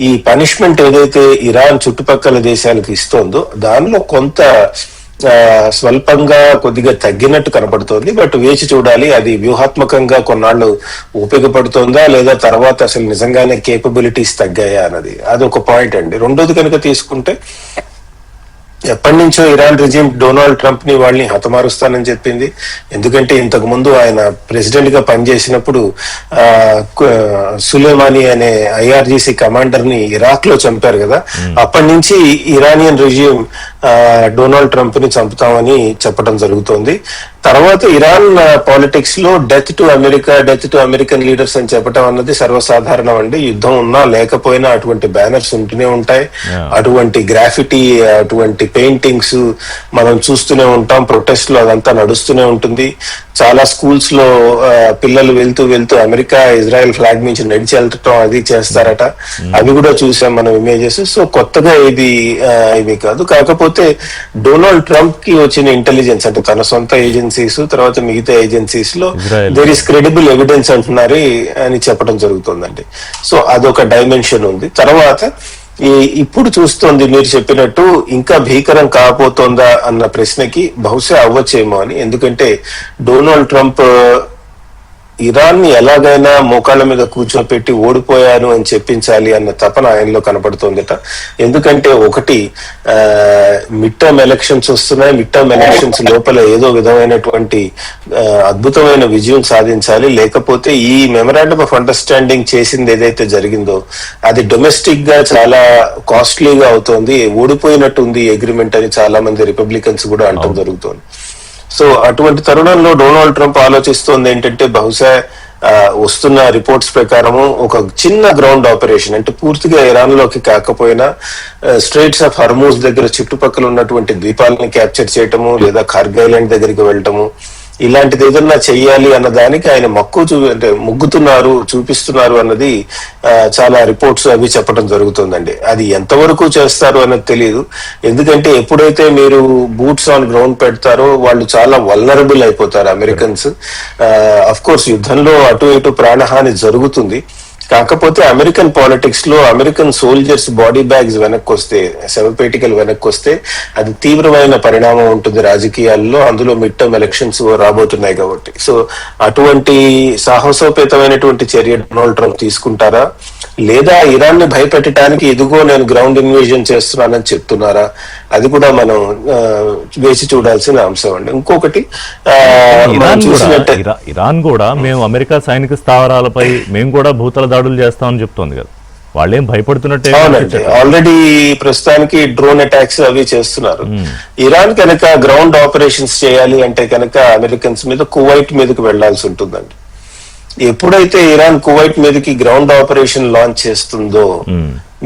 ఈ పనిష్మెంట్ ఏదైతే ఇరాన్ చుట్టుపక్కల దేశాలకు ఇస్తోందో దానిలో కొంత స్వల్పంగా కొద్దిగా తగ్గినట్టు కనబడుతోంది. బట్ వేచి చూడాలి, అది వ్యూహాత్మకంగా కొన్నాళ్ళు ఉపయోగపడుతోందా లేదా తర్వాత అసలు నిజంగానే కేపబిలిటీస్ తగ్గాయా అన్నది అది ఒక పాయింట్ అండి. రెండోది కనుక తీసుకుంటే ఎప్పటి నుంచో ఇరాన్ రిజిమ్ డొనాల్డ్ ట్రంప్ ని వాళ్ళని హతమారుస్తానని చెప్పింది. ఎందుకంటే ఇంతకు ముందు ఆయన ప్రెసిడెంట్ గా పనిచేసినప్పుడు సులేమానీ అనే IRGC కమాండర్ ని ఇరాక్ లో చంపారు కదా. అప్పటి నుంచి ఇరానియన్ రిజిమ్ డొనాల్డ్ ట్రంప్ ని చంపుతామని చెప్పడం జరుగుతోంది. తర్వాత ఇరాన్ పాలిటిక్స్ లో death to America, death to American leaders అని చెప్పడం అన్నది సర్వసాధారణం అండి. యుద్ధం ఉన్నా లేకపోయినా అటువంటి బ్యానర్స్ ఉంటూనే ఉంటాయి, అటువంటి గ్రాఫిటీ, అటువంటి పెయింటింగ్స్ మనం చూస్తూనే ఉంటాం. ప్రొటెస్ట్ లో అదంతా నడుస్తూనే ఉంటుంది. చాలా స్కూల్స్ లో పిల్లలు వెళ్తూ అమెరికా ఇజ్రాయెల్ ఫ్లాగ్ నుంచి నడిచి వెళ్ళటం అది చేస్తారట. అవి కూడా చూసాం మనం ఇమేజెస్. సో కొత్తగా ఇవి కాదు. కాకపోతే డొనాల్డ్ ట్రంప్ కి వచ్చిన ఇంటెలిజెన్స్ అంటే తన సొంత ఏజెన్సీస్ తర్వాత మిగతా ఏజెన్సీస్ లో దేర్ ఇస్ క్రెడిబుల్ ఎవిడెన్స్ అంటున్నారు అని చెప్పడం జరుగుతుందండి. సో అదొక డైమెన్షన్ ఉంది. తర్వాత ఇప్పుడు చూస్తోంది మీరు చెప్పినట్టు ఇంకా భీకరం కాబోతోందా అన్న ప్రశ్నకి బహుశా అవ్వచ్చేమో అని. ఎందుకంటే డొనాల్డ్ ట్రంప్ ఇరాన్ ని ఎలాగైనా మోకాళ్ళ మీద కూర్చోపెట్టి ఓడిపోయాను అని చెప్పించాలి అన్న తపన ఆయనలో కనపడుతోందట. ఎందుకంటే ఒకటి మిడ్ టర్మ్ ఎలక్షన్స్ వస్తున్నాయి. మిడ్ టర్మ్ ఎలక్షన్స్ లోపల ఏదో విధమైనటువంటి అద్భుతమైన విజయం సాధించాలి. లేకపోతే ఈ మెమరాండమ్ ఆఫ్ అండర్స్టాండింగ్ చేసింది ఏదైతే జరిగిందో అది డొమెస్టిక్ గా చాలా కాస్ట్లీగా అవుతోంది. ఓడిపోయినట్టుంది అగ్రిమెంట్ అని చాలా మంది రిపబ్లికన్స్ కూడా అంటం జరుగుతోంది. సో అటువంటి తరుణంలో డొనాల్డ్ ట్రంప్ ఆలోచిస్తోంది ఏంటంటే బహుశా వస్తున్న రిపోర్ట్స్ ప్రకారము ఒక చిన్న గ్రౌండ్ ఆపరేషన్ అంటే పూర్తిగా ఇరాన్ లోకి కాకపోయినా స్ట్రైట్స్ ఆఫ్ హర్మూజ్ దగ్గర చుట్టుపక్కల ఉన్నటువంటి ద్వీపాలని క్యాప్చర్ చేయటము లేదా కార్గ్ ఐలాండ్ దగ్గరికి వెళ్ళటము ఇలాంటిది ఏదన్నా చెయ్యాలి అన్న దానికి ఆయన మక్కువ అంటే ముగ్గుతున్నారు, చూపిస్తున్నారు అన్నది చాలా రిపోర్ట్స్ అవి చెప్పడం జరుగుతుందండి. అది ఎంతవరకు చేస్తారు అన్నది తెలియదు. ఎందుకంటే ఎప్పుడైతే మీరు బూట్స్ ఆన్ గ్రౌండ్ పెడతారో వాళ్ళు చాలా వల్నరబుల్ అయిపోతారు అమెరికన్స్. అఫ్ కోర్స్ యుద్ధంలో అటు ఇటు ప్రాణహాని జరుగుతుంది. కాకపోతే అమెరికన్ పాలిటిక్స్ లో అమెరికన్ సోల్జర్స్ బాడీ బ్యాగ్స్ వెనక్కి వస్తే, శవపేటికలు వెనక్కి వస్తే అది తీవ్రమైన పరిణామం ఉంటుంది రాజకీయాల్లో. అందులో మిడ్ టర్మ్ ఎలక్షన్స్ రాబోతున్నాయి కాబట్టి. సో అటువంటి సాహసోపేతమైనటువంటి చర్య డొనాల్డ్ ట్రంప్ తీసుకుంటారా లేదా ఇరాన్ ని భయపెట్టడానికి ఇదిగో నేను గ్రౌండ్ ఇన్వేజన్ చేస్తున్నానని చెప్తున్నారా అది కూడా మనం వేసి చూడాల్సిన అంశం అండి. ఇంకొకటి ఇరాన్ కూడా మేము అమెరికా సైనిక స్థావరాలపై మేము కూడా భూతల దాడులు చేస్తామని చెప్తోంది కదా. వాళ్ళేం భయపడుతున్నట్టే. అవునండి, ఆల్రెడీ ప్రస్తుతానికి డ్రోన్ అటాక్స్ అవి చేస్తున్నారు. ఇరాన్ కనుక గ్రౌండ్ ఆపరేషన్స్ చేయాలి అంటే కనుక అమెరికన్స్ మీద కువైట్ మీదకి వెళ్లాల్సి ఉంటుందండి. ఎప్పుడైతే ఇరాన్ కువైట్ మీదకి గ్రౌండ్ ఆపరేషన్ లాంచ్ చేస్తుందో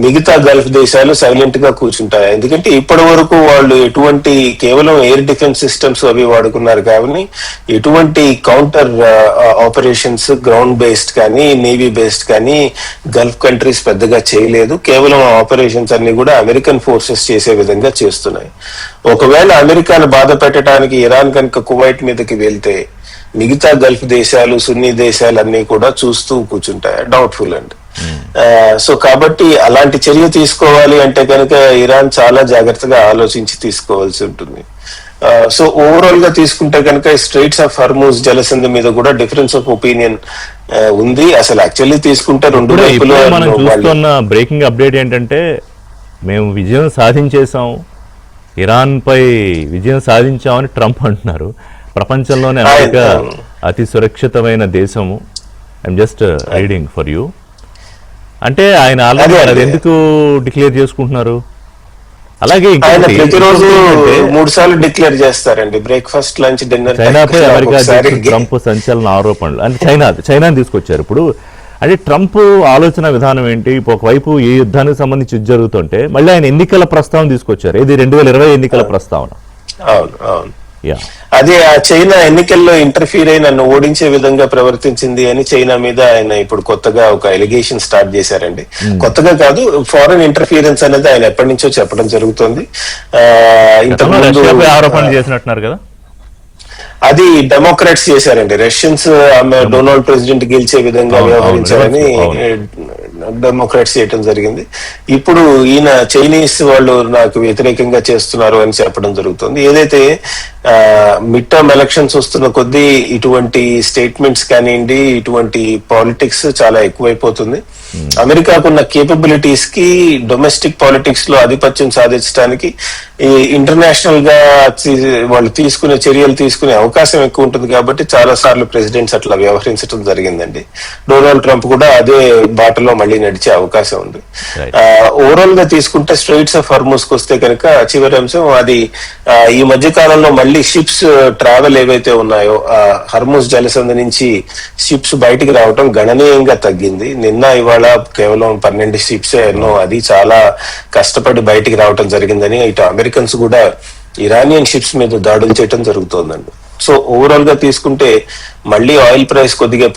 మిగతా గల్ఫ్ దేశాలు సైలెంట్ గా కూర్చుంటాయి. ఎందుకంటే ఇప్పటి వరకు వాళ్ళు ఎటువంటి కేవలం ఎయిర్ డిఫెన్స్ సిస్టమ్స్ అవి వాడుకున్నారు కానీ ఎటువంటి కౌంటర్ ఆపరేషన్స్ గ్రౌండ్ బేస్డ్ కానీ నేవీ బేస్డ్ కానీ గల్ఫ్ కంట్రీస్ పెద్దగా చేయలేదు. కేవలం ఆపరేషన్స్ అన్ని కూడా అమెరికన్ ఫోర్సెస్ చేసే విధంగా చేస్తున్నాయి. ఒకవేళ అమెరికాను బాధ పెట్టడానికి ఇరాన్ కనుక కువైట్ మీదకి వెళ్తే మిగతా గల్ఫ్ దేశాలు సున్నీ దేశాలు అన్ని కూడా చూస్తూ కూర్చుంటాయి. డౌట్ఫుల్ అండి. సో కాబట్టి అలాంటి చర్య తీసుకోవాలి అంటే కనుక ఇరాన్ చాలా జాగ్రత్తగా ఆలోచించి తీసుకోవాల్సి ఉంటుంది. సో ఓవరాల్ గా తీసుకుంటే కనుక స్ట్రైట్స్ ఆఫ్ హర్మూజ్ జలసంధి మీద కూడా డిఫరెన్స్ ఆఫ్ ఒపీనియన్ ఉంది. అసలు యాక్చువల్లీ తీసుకుంటే రెండు వైపులు మనం చూస్తున్న బ్రేకింగ్ అప్డేట్ ఏంటంటే మేము విజయం సాధించేసాం, ఇరాన్ పై విజయం సాధించామని ట్రంప్ అంటున్నారు. ప్రపంచంలోనే అమెరికా అతి సురక్షితమైన దేశము. I'm just reading for you. అంటే ఆయన ఆల్రెడీ అది ఎందుకు డిక్లేర్ చేసుకుంటున్నారు? అలాగే ప్రతిరోజు 3 సార్లు డిక్లేర్ చేస్తారండి, బ్రేక్ఫాస్ట్ లంచ్ డిన్నర్. చైనాపై అమెరికా అధ్యక్షుడు ట్రంప్ సంచలన ఆరోపణలు అంటే చైనాని తీసుకొచ్చారు. ఇప్పుడు అంటే ట్రంప్ ఆలోచన విధానం ఏంటి? ఒకవైపు ఏ యుద్ధానికి సంబంధించి యుద్ధం జరుగుతుంటే మళ్ళీ ఆయన ఎన్నికల ప్రస్తావన తీసుకొచ్చారు. ఇది 2020 ఎన్నికల ప్రస్తావన. అవును అవును. యా అదే ఆ చైనా ఎన్నికల్లో ఇంటర్ఫీర్ అయి నన్ను ఓడించే విధంగా ప్రవర్తించింది అని చైనా మీద ఆయన ఇప్పుడు కొత్తగా ఒక ఎలిగేషన్ స్టార్ట్ చేశారండి. కొత్తగా కాదు, ఫారెన్ ఇంటర్ఫీరెన్స్ అనేది ఆయన ఎప్పటి నుంచో చెప్పడం జరుగుతుంది. ఇంతకు ముందు రష్యాపై ఆరోపణలు చేసినట్టున్నారు కదా. అది డెమోక్రాట్స్ చేశారండి. రష్యన్స్ డొనాల్డ్ ప్రెసిడెంట్ గెలిచే విధంగా వ్యవహరించారని డెమోక్రాట్స్ చేయటం జరిగింది. ఇప్పుడు ఈయన చైనీస్ వాళ్ళు నాకు వ్యతిరేకంగా చేస్తున్నారు అని చెప్పడం జరుగుతుంది. ఏదైతే మిడ్ టర్మ్ ఎలక్షన్స్ వస్తున్న కొద్దీ ఇటువంటి స్టేట్మెంట్స్ కానివ్వండి, ఇటువంటి పాలిటిక్స్ చాలా ఎక్కువైపోతుంది. అమెరికాకున్న కేపబిలిటీస్ కి డొమెస్టిక్ పాలిటిక్స్ లో ఆధిపత్యం సాధించడానికి ఈ ఇంటర్నేషనల్ గా వాళ్ళు చర్యలు తీసుకునే అవకాశం ఎక్కువ ఉంటుంది. కాబట్టి చాలా సార్లు ప్రెసిడెంట్స్ అట్లా వ్యవహరించడం జరిగిందండి. డొనాల్డ్ ట్రంప్ కూడా అదే బాటలో మళ్ళీ నడిచే అవకాశం ఉంది. ఓవరాల్ గా తీసుకుంటే స్ట్రైట్స్ ఆఫ్ హార్మూజ్ కి వస్తే కనుక చివరి అంశం అది ఈ మధ్య కాలంలో మళ్ళీ షిప్స్ ట్రావెల్ ఏవైతే ఉన్నాయో హర్మూజ్ జలసంధి నుంచి షిప్స్ బయటికి రావడం గణనీయంగా తగ్గింది. నిన్న ఇవాళ కేవలం 12 షిప్స్ ఎన్నో, అది చాలా కష్టపడి బయటికి రావడం జరిగిందని ఇటు అమెరికన్స్ కూడా ఇరానియన్ షిప్స్ మీద దాడులు చేయడం జరుగుతోందండి. సో ఓవరాల్ గా తీసుకుంటే మళ్ళీ ఆయిల్ ప్రైస్ కొద్దిగా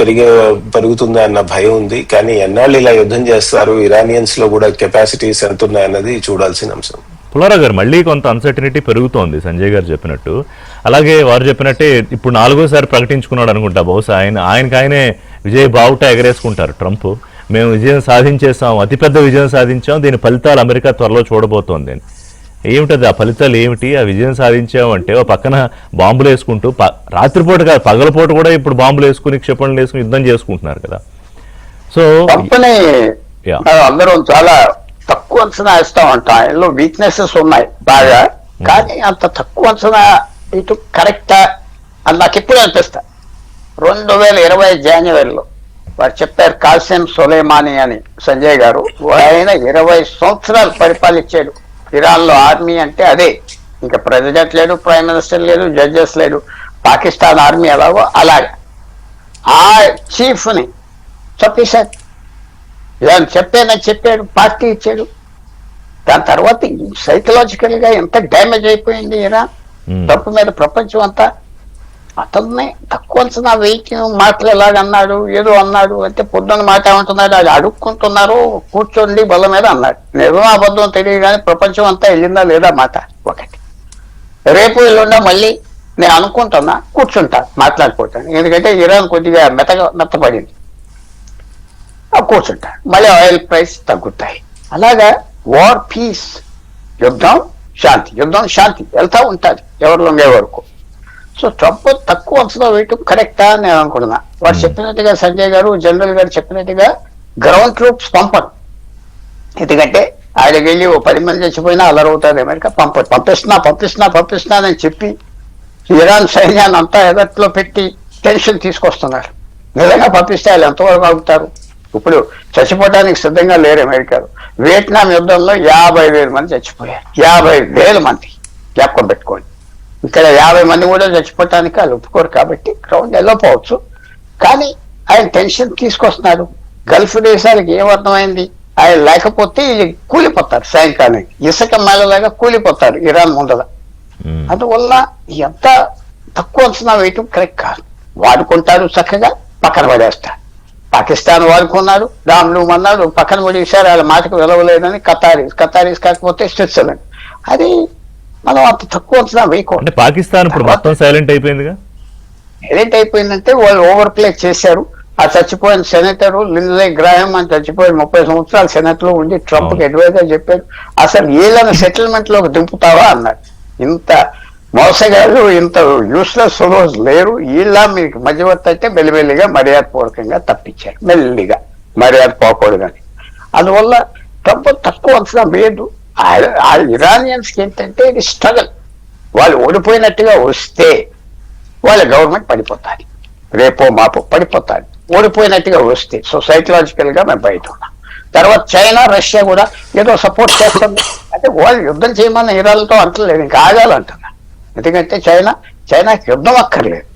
పెరుగుతుంది అన్న భయం ఉంది. కానీ ఎన్నాళ్ళు ఇలా యుద్ధం చేస్తారు, ఇరానియన్స్ లో కూడా కెపాసిటీస్ ఎంత ఉన్నాయన్నది చూడాల్సిన అంశం. పుల్లారావు గారు, మళ్ళీ కొంత అన్సర్టనిటీ పెరుగుతోంది సంజయ్ గారు చెప్పినట్టు. అలాగే వారు చెప్పినట్టే ఇప్పుడు 4వసారి ప్రకటించుకున్నాడు అనుకుంటా. బహుశా ఆయనే విజయ బావుట ఎగరేసుకుంటారు ట్రంప్. మేము విజయం సాధించేసాం, అతిపెద్ద విజయం సాధించాం, దీని ఫలితాలు అమెరికా త్వరలో చూడబోతోంది అని. ఏమిటది ఆ ఫలితాలు ఏమిటి? ఆ విజయం సాధించామంటే ఓ పక్కన బాంబులు వేసుకుంటూ, రాత్రిపూట కాదు పగలపూట కూడా ఇప్పుడు బాంబులు వేసుకుని క్షిపణులు వేసుకుని యుద్ధం చేసుకుంటున్నారు కదా. సో కంపెనీ అందరం చాలా తక్కువ అంచనా వేస్తామంట. ఆయనలో వీక్నెసెస్ ఉన్నాయి బాగా, కానీ అంత తక్కువ అంచనా ఇటు కరెక్టా అని నాకు ఎప్పుడు అనిపిస్తా. 2020 జనవరిలో వారు చెప్పారు, కాసిం సొలైమానీ అని సంజయ్ గారు, ఆయన 20 సంవత్సరాలు పరిపాలించాడు ఇరాన్ లో. ఆర్మీ అంటే అదే, ఇంకా ప్రెసిడెంట్ లేడు, ప్రైమ్ మినిస్టర్ లేడు, జడ్జెస్ లేడు. పాకిస్తాన్ ఆర్మీ ఎలాగో అలాగే ఆ చీఫ్ ని చంపేశారు. ఇలా చెప్పాడు, పార్టీ ఇచ్చాడు. దాని తర్వాత సైకలాజికల్ గా ఎంత డ్యామేజ్ అయిపోయింది ఇరాన్. తప్పు మీద ప్రపంచం అంతా అతన్ని తక్కువ అంచనా వెయిట్ మాటలు ఎలాగన్నాడు, ఏదో అన్నాడు అంటే పొద్దున్న మాట ఏమంటున్నాడు, అది అడుక్కుంటున్నారు కూర్చోండి బల్ల మీద అన్నాడు. నిజం అబద్ధం తెలియదు కానీ ప్రపంచం అంతా వెళ్ళిందా లేదా మాట ఒకటి. రేపు ఎల్లుండా మళ్ళీ నేను అనుకుంటున్నా కూర్చుంటా మాట్లాడుకోవటాను, ఎందుకంటే ఇరాన్ కొద్దిగా మెత్తపడింది. కూర్చుంటా, మళ్ళీ ఆయిల్ ప్రైస్ తగ్గుతాయి. అలాగా వార్ పీస్, యుద్ధం శాంతి, యుద్ధం శాంతి వెళ్తా ఉంటుంది ఎవరు లొంగే వరకు. సో ట్రంప్ తక్కువ అంచనా వేయటం కరెక్టా అని నేను అనుకుంటున్నా. వాడు చెప్పినట్టుగా సంజయ్ గారు, జనరల్ గారు చెప్పినట్టుగా గ్రౌండ్ ట్రూప్స్ పంపరు. ఎందుకంటే ఆయనకి వెళ్ళి ఓ 10 మంది చచ్చిపోయినా అలరవుతుంది అమెరికా. పంపిస్తున్నా అని చెప్పి ఇరాన్ సైన్యాన్ని అంతా ఎదట్లో పెట్టి టెన్షన్ తీసుకొస్తున్నారు. నిజంగా పంపిస్తే వాళ్ళు ఎంతవరకు ఆగుతారు? ఇప్పుడు చచ్చిపోవడానికి సిద్ధంగా లేరు అమెరికాలో. వియట్నాం యుద్ధంలో 50,000 మంది చచ్చిపోయారు. 50,000 మంది జ్ఞాపకం పెట్టుకోండి. ఇక్కడ 50 మంది కూడా చచ్చిపోవటానికి వాళ్ళు ఒప్పుకోరు. కాబట్టి గ్రౌండ్ వెళ్ళకపోవచ్చు, కానీ ఆయన టెన్షన్ తీసుకొస్తున్నాడు. గల్ఫ్ దేశాలకు ఏమర్థమైంది, ఆయన లేకపోతే కూలిపోతారు సాయంకాలానికి, ఇసుక మేళలాగా కూలిపోతారు ఇరాన్ ముందర. అందువల్ల ఎంత తక్కువ అంచనా వేయటం కరెక్ట్ కాదు. వాడుకుంటారు, చక్కగా పక్కన పడేస్తారు. పాకిస్తాన్ వాడుకున్నారు, రామ్లు అన్నాడు, పక్కన పడేసారు. వాళ్ళ మాటకు విలువలేదని కతారీస్ కాకపోతే స్విట్జర్లాండ్. అది మనం అంత తక్కువ అంచనా వేయకూడదు. పాకిస్తాన్ ఇప్పుడు మొత్తం సైలెంట్ అయిపోయిందిగా. సైలెంట్ అయిపోయిందంటే వాళ్ళు ఓవర్ ప్లే చేశారు. ఆ చచ్చిపోయిన సెనేటర్ లిండ్సే గ్రాహం అని చచ్చిపోయిన 30 సంవత్సరాలు సెనెట్ లో ఉండి ట్రంప్ కి అడ్వైజర్ చెప్పాడు, అసలు వీళ్ళని సెటిల్మెంట్ లోకి దింపుతావా అన్నాడు. ఇంత మోసగాళ్ళు, ఇంత యూస్లెస్ ఫెలోస్ లేరు. వీళ్ళ మీకు మధ్యవర్తి అయితే మెల్లిమెల్లిగా మర్యాదపూర్వకంగా తప్పించారు. మెల్లిగా మర్యాద పోకూడదని. అందువల్ల ట్రంప్ తక్కువ అంచనా వేయదు. ఆ ఇరానియన్స్ కి ఏంటంటే ఇది స్ట్రగల్. వాళ్ళు ఓడిపోయినట్టుగా వస్తే వాళ్ళ గవర్నమెంట్ పడిపోతారు, రేపో మాపో పడిపోతారు. ఓడిపోయినట్టుగా వస్తే సో సైకలాజికల్ గా మేము బయట ఉన్నాం. తర్వాత చైనా, రష్యా కూడా ఏదో సపోర్ట్ చేస్తుంది. అంటే వాళ్ళు యుద్ధం చేయమని ఇరాన్తో అంటలేదు, ఇంకా ఆగాలంటున్నా. ఎందుకంటే చైనాకి యుద్ధం అక్కర్లేదు,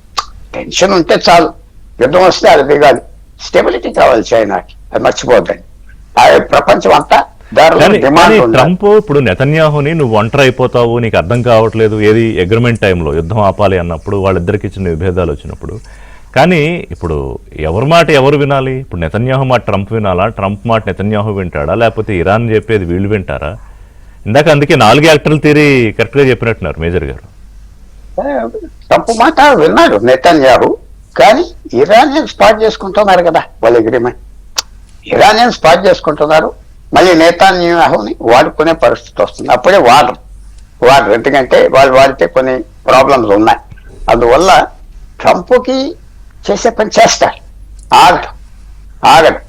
టెన్షన్ ఉంటే చాలు. యుద్ధం వస్తే అది దిగాలి. స్టెబిలిటీ కావాలి చైనాకి, అది మర్చిపోద్దండి. ప్రపంచం అంతా ధరలు కానీ డిమాండ్ ఉండాలి. ట్రంప్ ఇప్పుడు నెతన్యాహుని నువ్వు ఒంటరి అయిపోతావు, నీకు అర్థం కావట్లేదు, ఏది అగ్రిమెంట్ టైంలో యుద్ధం ఆపాలి అన్నప్పుడు వాళ్ళిద్దరికి చిన్న విభేదాలు వచ్చినప్పుడు. కానీ ఇప్పుడు ఎవరి మాట ఎవరు వినాలి? ఇప్పుడు నెతన్యాహు మాట ట్రంప్ వినాలా, ట్రంప్ మాట నెతన్యాహు వింటాడా, లేకపోతే ఇరాన్ చెప్పేది వీళ్ళు వింటారా? ఇందాక అందుకే 4 యాక్టర్లు తీరి కరెక్ట్గా చెప్పినట్టున్నారు మేజర్ గారు. తప్పు మాట విన్నాడు నెతన్యాహు, కానీ ఇరానియన్ స్పాట్ చేసుకుంటున్నారు కదా వాళ్ళ అగ్రిమెంట్. ఇరానియన్ స్పాట్ చేసుకుంటున్నారు, మళ్ళీ నెతన్యాహుని వాడుకునే పరిస్థితి వస్తుంది. అప్పుడే వాడరు ఎందుకంటే వాళ్ళు వాడితే కొన్ని ప్రాబ్లమ్స్ ఉన్నాయి. అందువల్ల ట్రంప్కి చేసే పని చేస్తాడు, ఆగడు.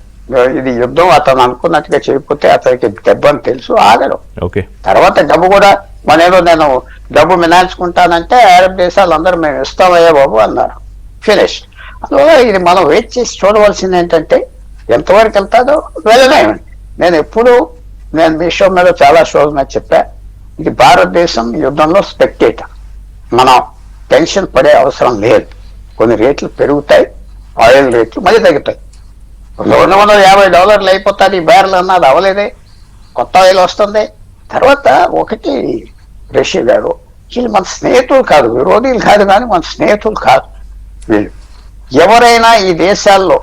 ఇది యుద్ధం అతను అనుకున్నట్టుగా చేయకపోతే అతనికి దెబ్బ అని తెలుసు, ఆగడు. ఓకే, తర్వాత డబ్బు కూడా నేను డబ్బు మినాల్చుకుంటానంటే అరబ్ దేశాలు అందరూ మేము ఇస్తామయ్యా బాబు అన్నారు. ఫినిష్. అందువల్ల ఇది మనం వెయిట్ చేసి చూడవలసింది ఏంటంటే ఎంతవరకు వెళ్తాదో వెళ్ళలేమండి. నేను మీ షో మీద చాలా షోస్ మీద చెప్పా, ఇది భారతదేశం యుద్ధంలో స్పెక్టేటర్. మనం టెన్షన్ పడే అవసరం లేదు. కొన్ని రేట్లు పెరుగుతాయి, ఆయిల్ రేట్లు మళ్ళీ తగ్గుతాయి. $250 అయిపోతుంది ఈ బ్యారెల్ అన్నది అవలేదే, కొత్త ఆయిల్ వస్తుంది. తర్వాత ఒకటి రష్యా గారు, వీళ్ళు మన స్నేహితులు కాదు, విరోధులు కాదు, కానీ మన స్నేహితులు కాదు వీళ్ళు. ఎవరైనా ఈ దేశాల్లో,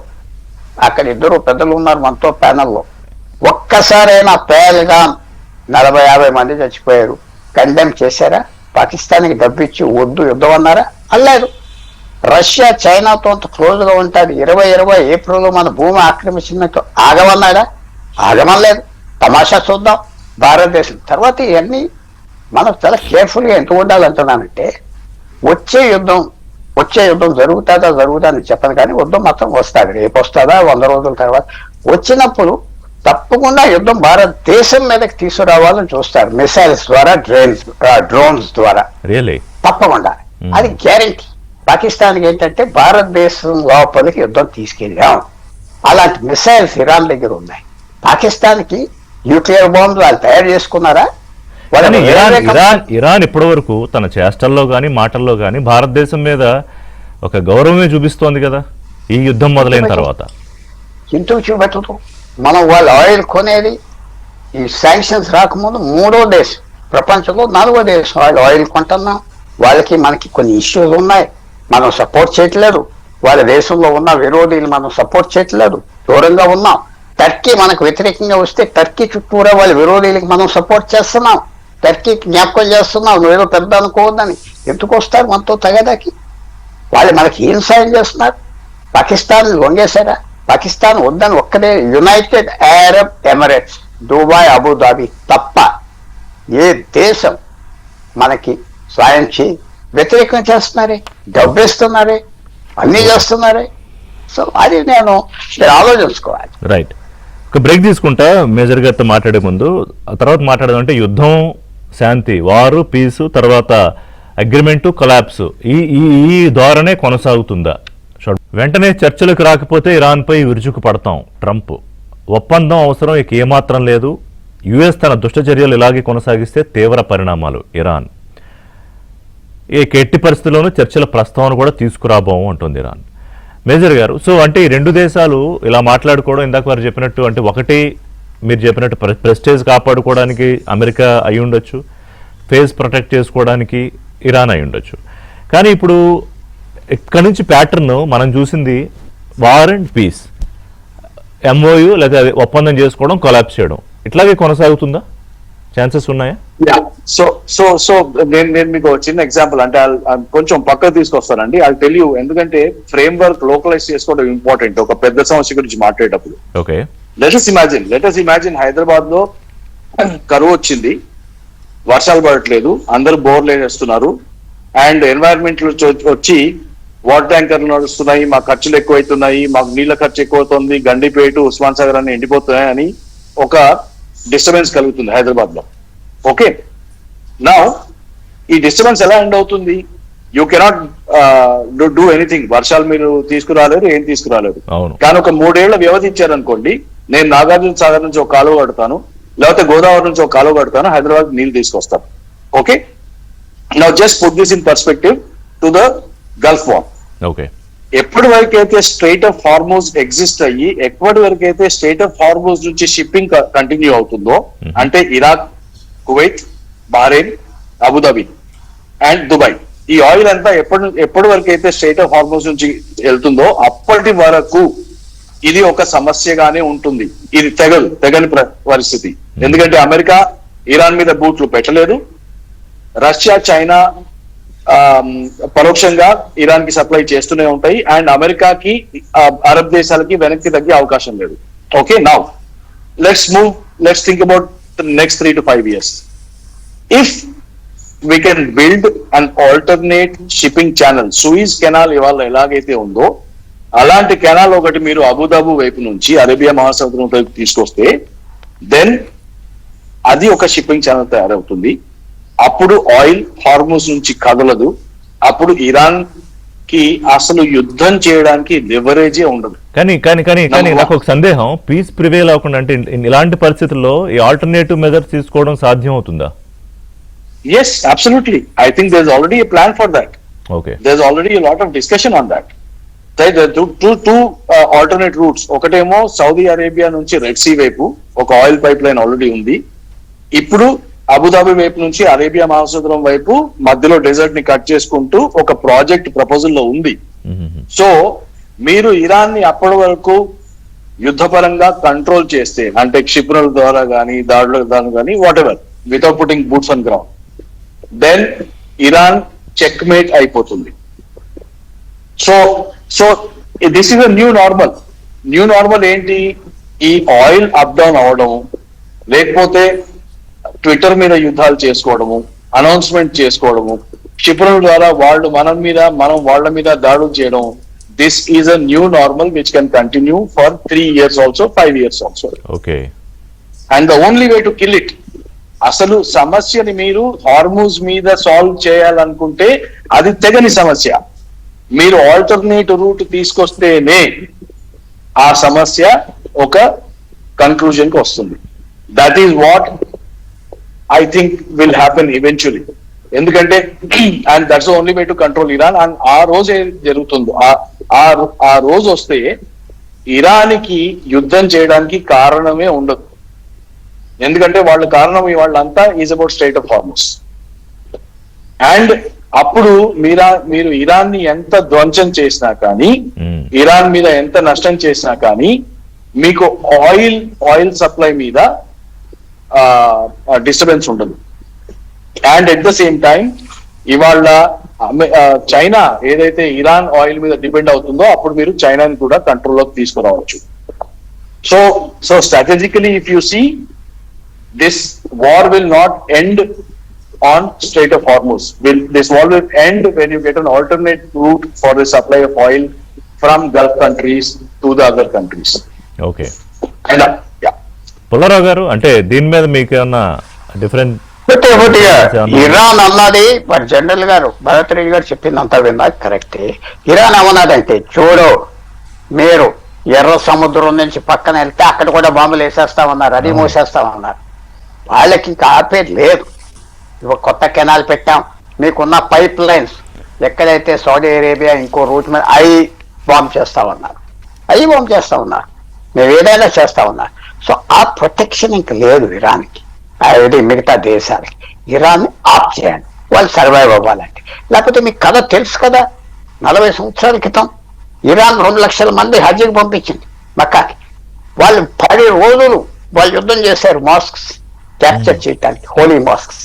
అక్కడ 2 పెద్దలు ఉన్నారు మనతో ప్యానల్లో, ఒక్కసారైనా పేల్గాన్ 40-50 మంది చచ్చిపోయారు కండెమ్ చేశారా? పాకిస్తాన్కి డబ్బిచ్చి వద్దు యుద్ధం అన్నారా? అల్లేదు. రష్యా చైనాతో అంత క్లోజ్ గా ఉంటుంది. 2020 ఏప్రిల్లో మన భూమి ఆక్రమించినట్టు ఆగమన్నాడా? ఆగమనలేదు. తమాషా చూద్దాం భారతదేశం. తర్వాత ఇవన్నీ మనం చాలా కేర్ఫుల్గా ఎందుకు ఉండాలంటున్నానంటే వచ్చే యుద్ధం జరుగుతుందని చెప్పను, కానీ యుద్ధం మాత్రం వస్తుంది. రేపు వస్తుందా, 100 రోజుల తర్వాత వచ్చినప్పుడు తప్పకుండా యుద్ధం భారతదేశం మీదకి తీసుకురావాలని చూస్తారు. మిసైల్స్ ద్వారా, డ్రోన్స్ ద్వారా తప్పకుండా. అది గ్యారెంటీ. పాకిస్తాన్కి ఏంటంటే భారతదేశం లోపలికి యుద్ధం తీసుకెళ్ళాం. అలాంటి మిసైల్స్ ఇరాన్ దగ్గర ఉన్నాయి. పాకిస్తాన్కి న్యూక్లియర్ బాంబులు వాళ్ళు తయారు చేసుకున్నారా? ఇరాన్ ఇప్పటి వరకు తన చేష్టల్లో గాని మాటల్లో గాని భారతదేశం మీద ఒక గౌరవమే చూపిస్తోంది కదా ఈ యుద్ధం మొదలైన తర్వాత. ఎందుకు చూపెట్టదు? మనం వాళ్ళ ఆయిల్ కొనేది ఈ శాంక్షన్స్ రాకముందు 3వ దేశం, ప్రపంచంలో 4వ దేశం వాళ్ళు ఆయిల్ కొంటున్నాం. వాళ్ళకి మనకి కొన్ని ఇష్యూస్ ఉన్నాయి, మనం సపోర్ట్ చేయట్లేదు. వాళ్ళ దేశంలో ఉన్న విరోధులు మనం సపోర్ట్ చేయట్లేదు, దూరంగా ఉన్నాం. టర్కీ మనకు వ్యతిరేకంగా వస్తే టర్కీ చుట్టూరా వాళ్ళ విరోధులకి మనం సపోర్ట్ చేస్తున్నాం, టర్కీకి జ్ఞాపకం చేస్తున్నాం నువ్వేదో పెద్ద అనుకోవద్దని. ఎందుకు వస్తారు మనతో తగదాకి? వాళ్ళు మనకి ఏం సాయం చేస్తున్నారు? పాకిస్తాన్ లొంగేశారా? పాకిస్తాన్ వద్దని ఒక్కడే United Arab Emirates, Dubai, Abu Dhabi తప్ప ఏ దేశం మనకి సాయం చేయి. వ్యతిరేకం చేస్తున్నారే, డబ్బిస్తున్నారే, అన్నీ చేస్తున్నారే. సో అది నేను ఆలోచించుకోవాలి. రైట్. ఒక బ్రేక్ తీసుకుంటా మేజర్ గారితో మాట్లాడే ముందు. ఆ తర్వాత మాట్లాడదామంటే యుద్ధం, శాంతి, వారు, పీసు, తర్వాత అగ్రిమెంటు, కొలాప్స్, ఈ ధోరణే కొనసాగుతుందా? వెంటనే చర్చలకు రాకపోతే ఇరాన్పై విరుచుకు పడతాం ట్రంప్. ఒప్పందం అవసరం ఇక ఏమాత్రం లేదు. యుఎస్ తన దుష్ట చర్యలు ఇలాగే కొనసాగిస్తే తీవ్ర పరిణామాలు. ఇరాన్ ఎట్టి పరిస్థితుల్లోనూ చర్చల ప్రస్తావన కూడా తీసుకురాబోము అంటుంది ఇరాన్. మేజర్ గారు, సో అంటే ఈ 2 దేశాలు ఇలా మాట్లాడుకోవడం, ఇందాక వారు చెప్పినట్టు, అంటే ఒకటి మీరు చెప్పినట్టు ప్రెస్టేజ్ కాపాడుకోవడానికి అమెరికా అయి ఉండొచ్చు, ఫేస్ ప్రొటెక్ట్ చేసుకోవడానికి ఇరాన్ అయి ఉండొచ్చు. కానీ ఇప్పుడు ఇక్కడ నుంచి ప్యాటర్న్ మనం చూసింది వార్ అండ్ పీస్, ఎంఓయు లేదా ఒప్పందం చేసుకోవడం, కొలాప్స్ చేయడం, ఇట్లాగే కొనసాగుతుందా? ఛాన్సెస్ ఉన్నాయా? సో నేను మీకు చిన్న ఎగ్జాంపుల్ అంటే కొంచెం పక్కకు తీసుకొస్తానండి. ఐ టెల్ యూ, ఎందుకంటే ఫ్రేమ్ వర్క్ లోకలైజ్ చేసుకోవడం ఇంపార్టెంట్ ఒక పెద్ద సమస్య గురించి మాట్లాడేటప్పుడు. Okay, let us imagine Hyderabad లో కరువు వచ్చింది, వర్షాలు పడట్లేదు, అందరూ బోర్లు వేసేస్తున్నారు, అండ్ ఎన్వైరన్మెంట్ వచ్చి వాటర్ ట్యాంకర్లు నడుస్తున్నాయి, మా ఖర్చులు ఎక్కువైతున్నాయి, మాకు నీళ్ల ఖర్చు ఎక్కువవుతుంది, గండిపేట, ఉస్మాన్ సాగర్ అన్ని ఎండిపోతున్నాయి అని ఒక డిస్టర్బెన్స్ కలుగుతుంది హైదరాబాద్ లో. ఓకే, నౌ ఈ డిస్టర్బెన్స్ ఎలా ఎండ్ అవుతుంది? You cannot do anything. వర్షాలు మీరు తీసుకురాలేరు, ఏం తీసుకురాలేరు. కానీ ఒక 3 ఏళ్ల వ్యవధి ఇచ్చారనుకోండి, నేను నాగార్జున సాగర్ నుంచి ఒక కాలువ కడతాను, లేకపోతే గోదావరి నుంచి ఒక కాలువ కడతాను, హైదరాబాద్ నీళ్లు తీసుకొస్తాను. Okay, now just put this in perspective to the Gulf war. Okay, ఎప్పటి వరకు అయితే స్ట్రైట్ ఆఫ్ హార్మోజ్ ఎగ్జిస్ట్ అయ్యి ఎప్పటి వరకు అయితే స్ట్రైట్ ఆఫ్ హార్మోజ్ నుంచి షిప్పింగ్ కంటిన్యూ అవుతుందో, అంటే Iraq, Kuwait, Bahrain, Abu Dhabi and Dubai, ఈ ఆయిల్ అంతా ఎప్పటి వరకు అయితే స్ట్రైట్ ఆఫ్ హార్మోజ్ నుంచి వెళ్తుందో అప్పటి వరకు ఇది ఒక సమస్యగానే ఉంటుంది. ఇది తెగని పరిస్థితి. ఎందుకంటే అమెరికా ఇరాన్ మీద బూట్లు పెట్టలేదు, రష్యా, చైనా పరోక్షంగా ఇరాన్ కి సప్లై చేస్తూనే ఉంటాయి, అండ్ అమెరికాకి అరబ్ దేశాలకి వెనక్కి తగ్గే అవకాశం లేదు. Okay, now let's think about next 3 to 5 years. If we can build an alternate shipping channel, Suisse canal ఇవాళ ఎలాగైతే ఉందో అలాంటి కెనాల్ ఒకటి మీరు అబుదాబు వైపు నుంచి అరేబియా మహాసముద్రం వైపు తీసుకొస్తే దెన్ అది ఒక షిప్పింగ్ ఛానల్ తయారవుతుంది. అప్పుడు ఆయిల్ హార్మోస్ నుంచి కదలదు. అప్పుడు ఇరాన్ కి అసలు యుద్ధం చేయడానికి లివరేజే ఉండదు. కానీ నాకు ఒక సందేహం, పీస్ ప్రివేల్ అవ్వకుండా అంటే ఇలాంటి పరిస్థితుల్లో ఈ ఆల్టర్నేటివ్ మెజర్స్ తీసుకోవడం సాధ్యం అవుతుందా? Yes, absolutely. I think there's already a plan for that. Okay. There's already a lot of discussion on that. There are two alternate routes. ఒకటేమో సౌదీ అరేబియా నుంచి రెడ్ సీ వైపు ఒక ఆయిల్ పైప్ లైన్ ఆల్రెడీ ఉంది. ఇప్పుడు Abu Dhabi వైపు నుంచి Arabia మహాసముద్రం వైపు మధ్యలో డెజర్ట్ ని కట్ చేసుకుంటూ ఒక ప్రాజెక్ట్ ప్రపోజల్ లో ఉంది. సో మీరు ఇరాన్ ని అప్పటి వరకు యుద్ధపరంగా కంట్రోల్ చేస్తే, అంటే క్షిపణుల ద్వారా కానీ దాడుల ద్వారా కానీ whatever, without putting boots on ground, then Iran checkmate అయిపోతుంది. So this is a new normal. New normal ఏంటి? ఈ ఆయిల్ అప్ డౌన్ అవడం, లేకపోతే ట్విట్టర్ మీద యుద్ధాలు చేసుకోవడము, అనౌన్స్మెంట్ చేసుకోవడము, క్షిపణుల ద్వారా మనం వాళ్ళ మీద దాడులు చేయడం. This is a new normal which can continue for 3 years also, 5 years also. Okay. And the only way to kill it, అసలు సమస్యని మీరు హార్మూజ్ మీద సాల్వ్ చేయాలనుకుంటే అది తెగని సమస్య. మీరు ఆల్టర్నేట్ రూట్ తీసుకొస్తేనే ఆ సమస్య ఒక కన్క్లూజన్ కి వస్తుంది. That is what I think will happen eventually. ఎందుకంటే and that's only way to control Iran. And ఆ రోజు ఏం జరుగుతుందో, ఆ రోజు వస్తే ఇరాన్కి యుద్ధం చేయడానికి కారణమే ఉండదు. ఎందుకంటే వాళ్ళ కారణం వాళ్ళంతా is about straight of Hormuz. And అప్పుడు మీరు ఇరాన్ ని ఎంత ధ్వంసం చేసినా కానీ, ఇరాన్ మీద ఎంత నష్టం చేసినా కానీ మీకు ఆయిల్ సప్లై మీద డిస్టర్బెన్స్ ఉండదు. And at the same time ఇవాళ చైనా ఏదైతే ఇరాన్ ఆయిల్ మీద డిపెండ్ అవుతుందో అప్పుడు మీరు చైనాని కూడా కంట్రోల్లోకి తీసుకురావచ్చు. So strategically if you see, this war will not end on Strait of Hormuz. This war will end when you get an alternate route for the supply of oil from Gulf countries to the other countries. Okay. And yeah. Pullarao గారు, అంటే దీని మీద మీకు ఏమన్నా different? Iran అన్నది మరి general గారు భరత్ రెడ్డి గారు చెప్పిందంతా విన్నా కరెక్టే. ఇరాన్ ఏమన్నదంటే, చూడు మీరు ఎర్ర సముద్రం నుంచి పక్కన వెళ్తే అక్కడ కూడా బాంబులు వేసేస్తామన్నారు, అది మూసేస్తామన్నారు. వాళ్ళకి ఇంకా ఆపేది లేదు. ఇವಾಗ కొత్త కెనాల్ పెట్టాం, మీకున్న పైప్ లైన్స్ ఎక్కడైతే సౌదీ అరేబియా ఇంకో రూట్ మీద అవి బాంబ్ చేస్తామన్నారు, మేము ఏదైనా చేస్తామన్నారు. సో ఆ ప్రొటెక్షన్ ఇంక లేదు ఇరాన్కి, అది మిగతా దేశాలకి. ఇరాన్ని ఆఫ్ చేయండి వాళ్ళు సర్వైవ్ అవ్వాలంటే. లేకపోతే మీకు కథ తెలుసు కదా, 40 సంవత్సరాల క్రితం ఇరాన్ 2 లక్షల మంది హజ్కి పంపించింది మక్కాకి. వాళ్ళు 10 రోజులు వాళ్ళు యుద్ధం చేశారు మాస్క్స్ క్యాప్చర్ చేయడానికి, హోలీ మాస్క్స్.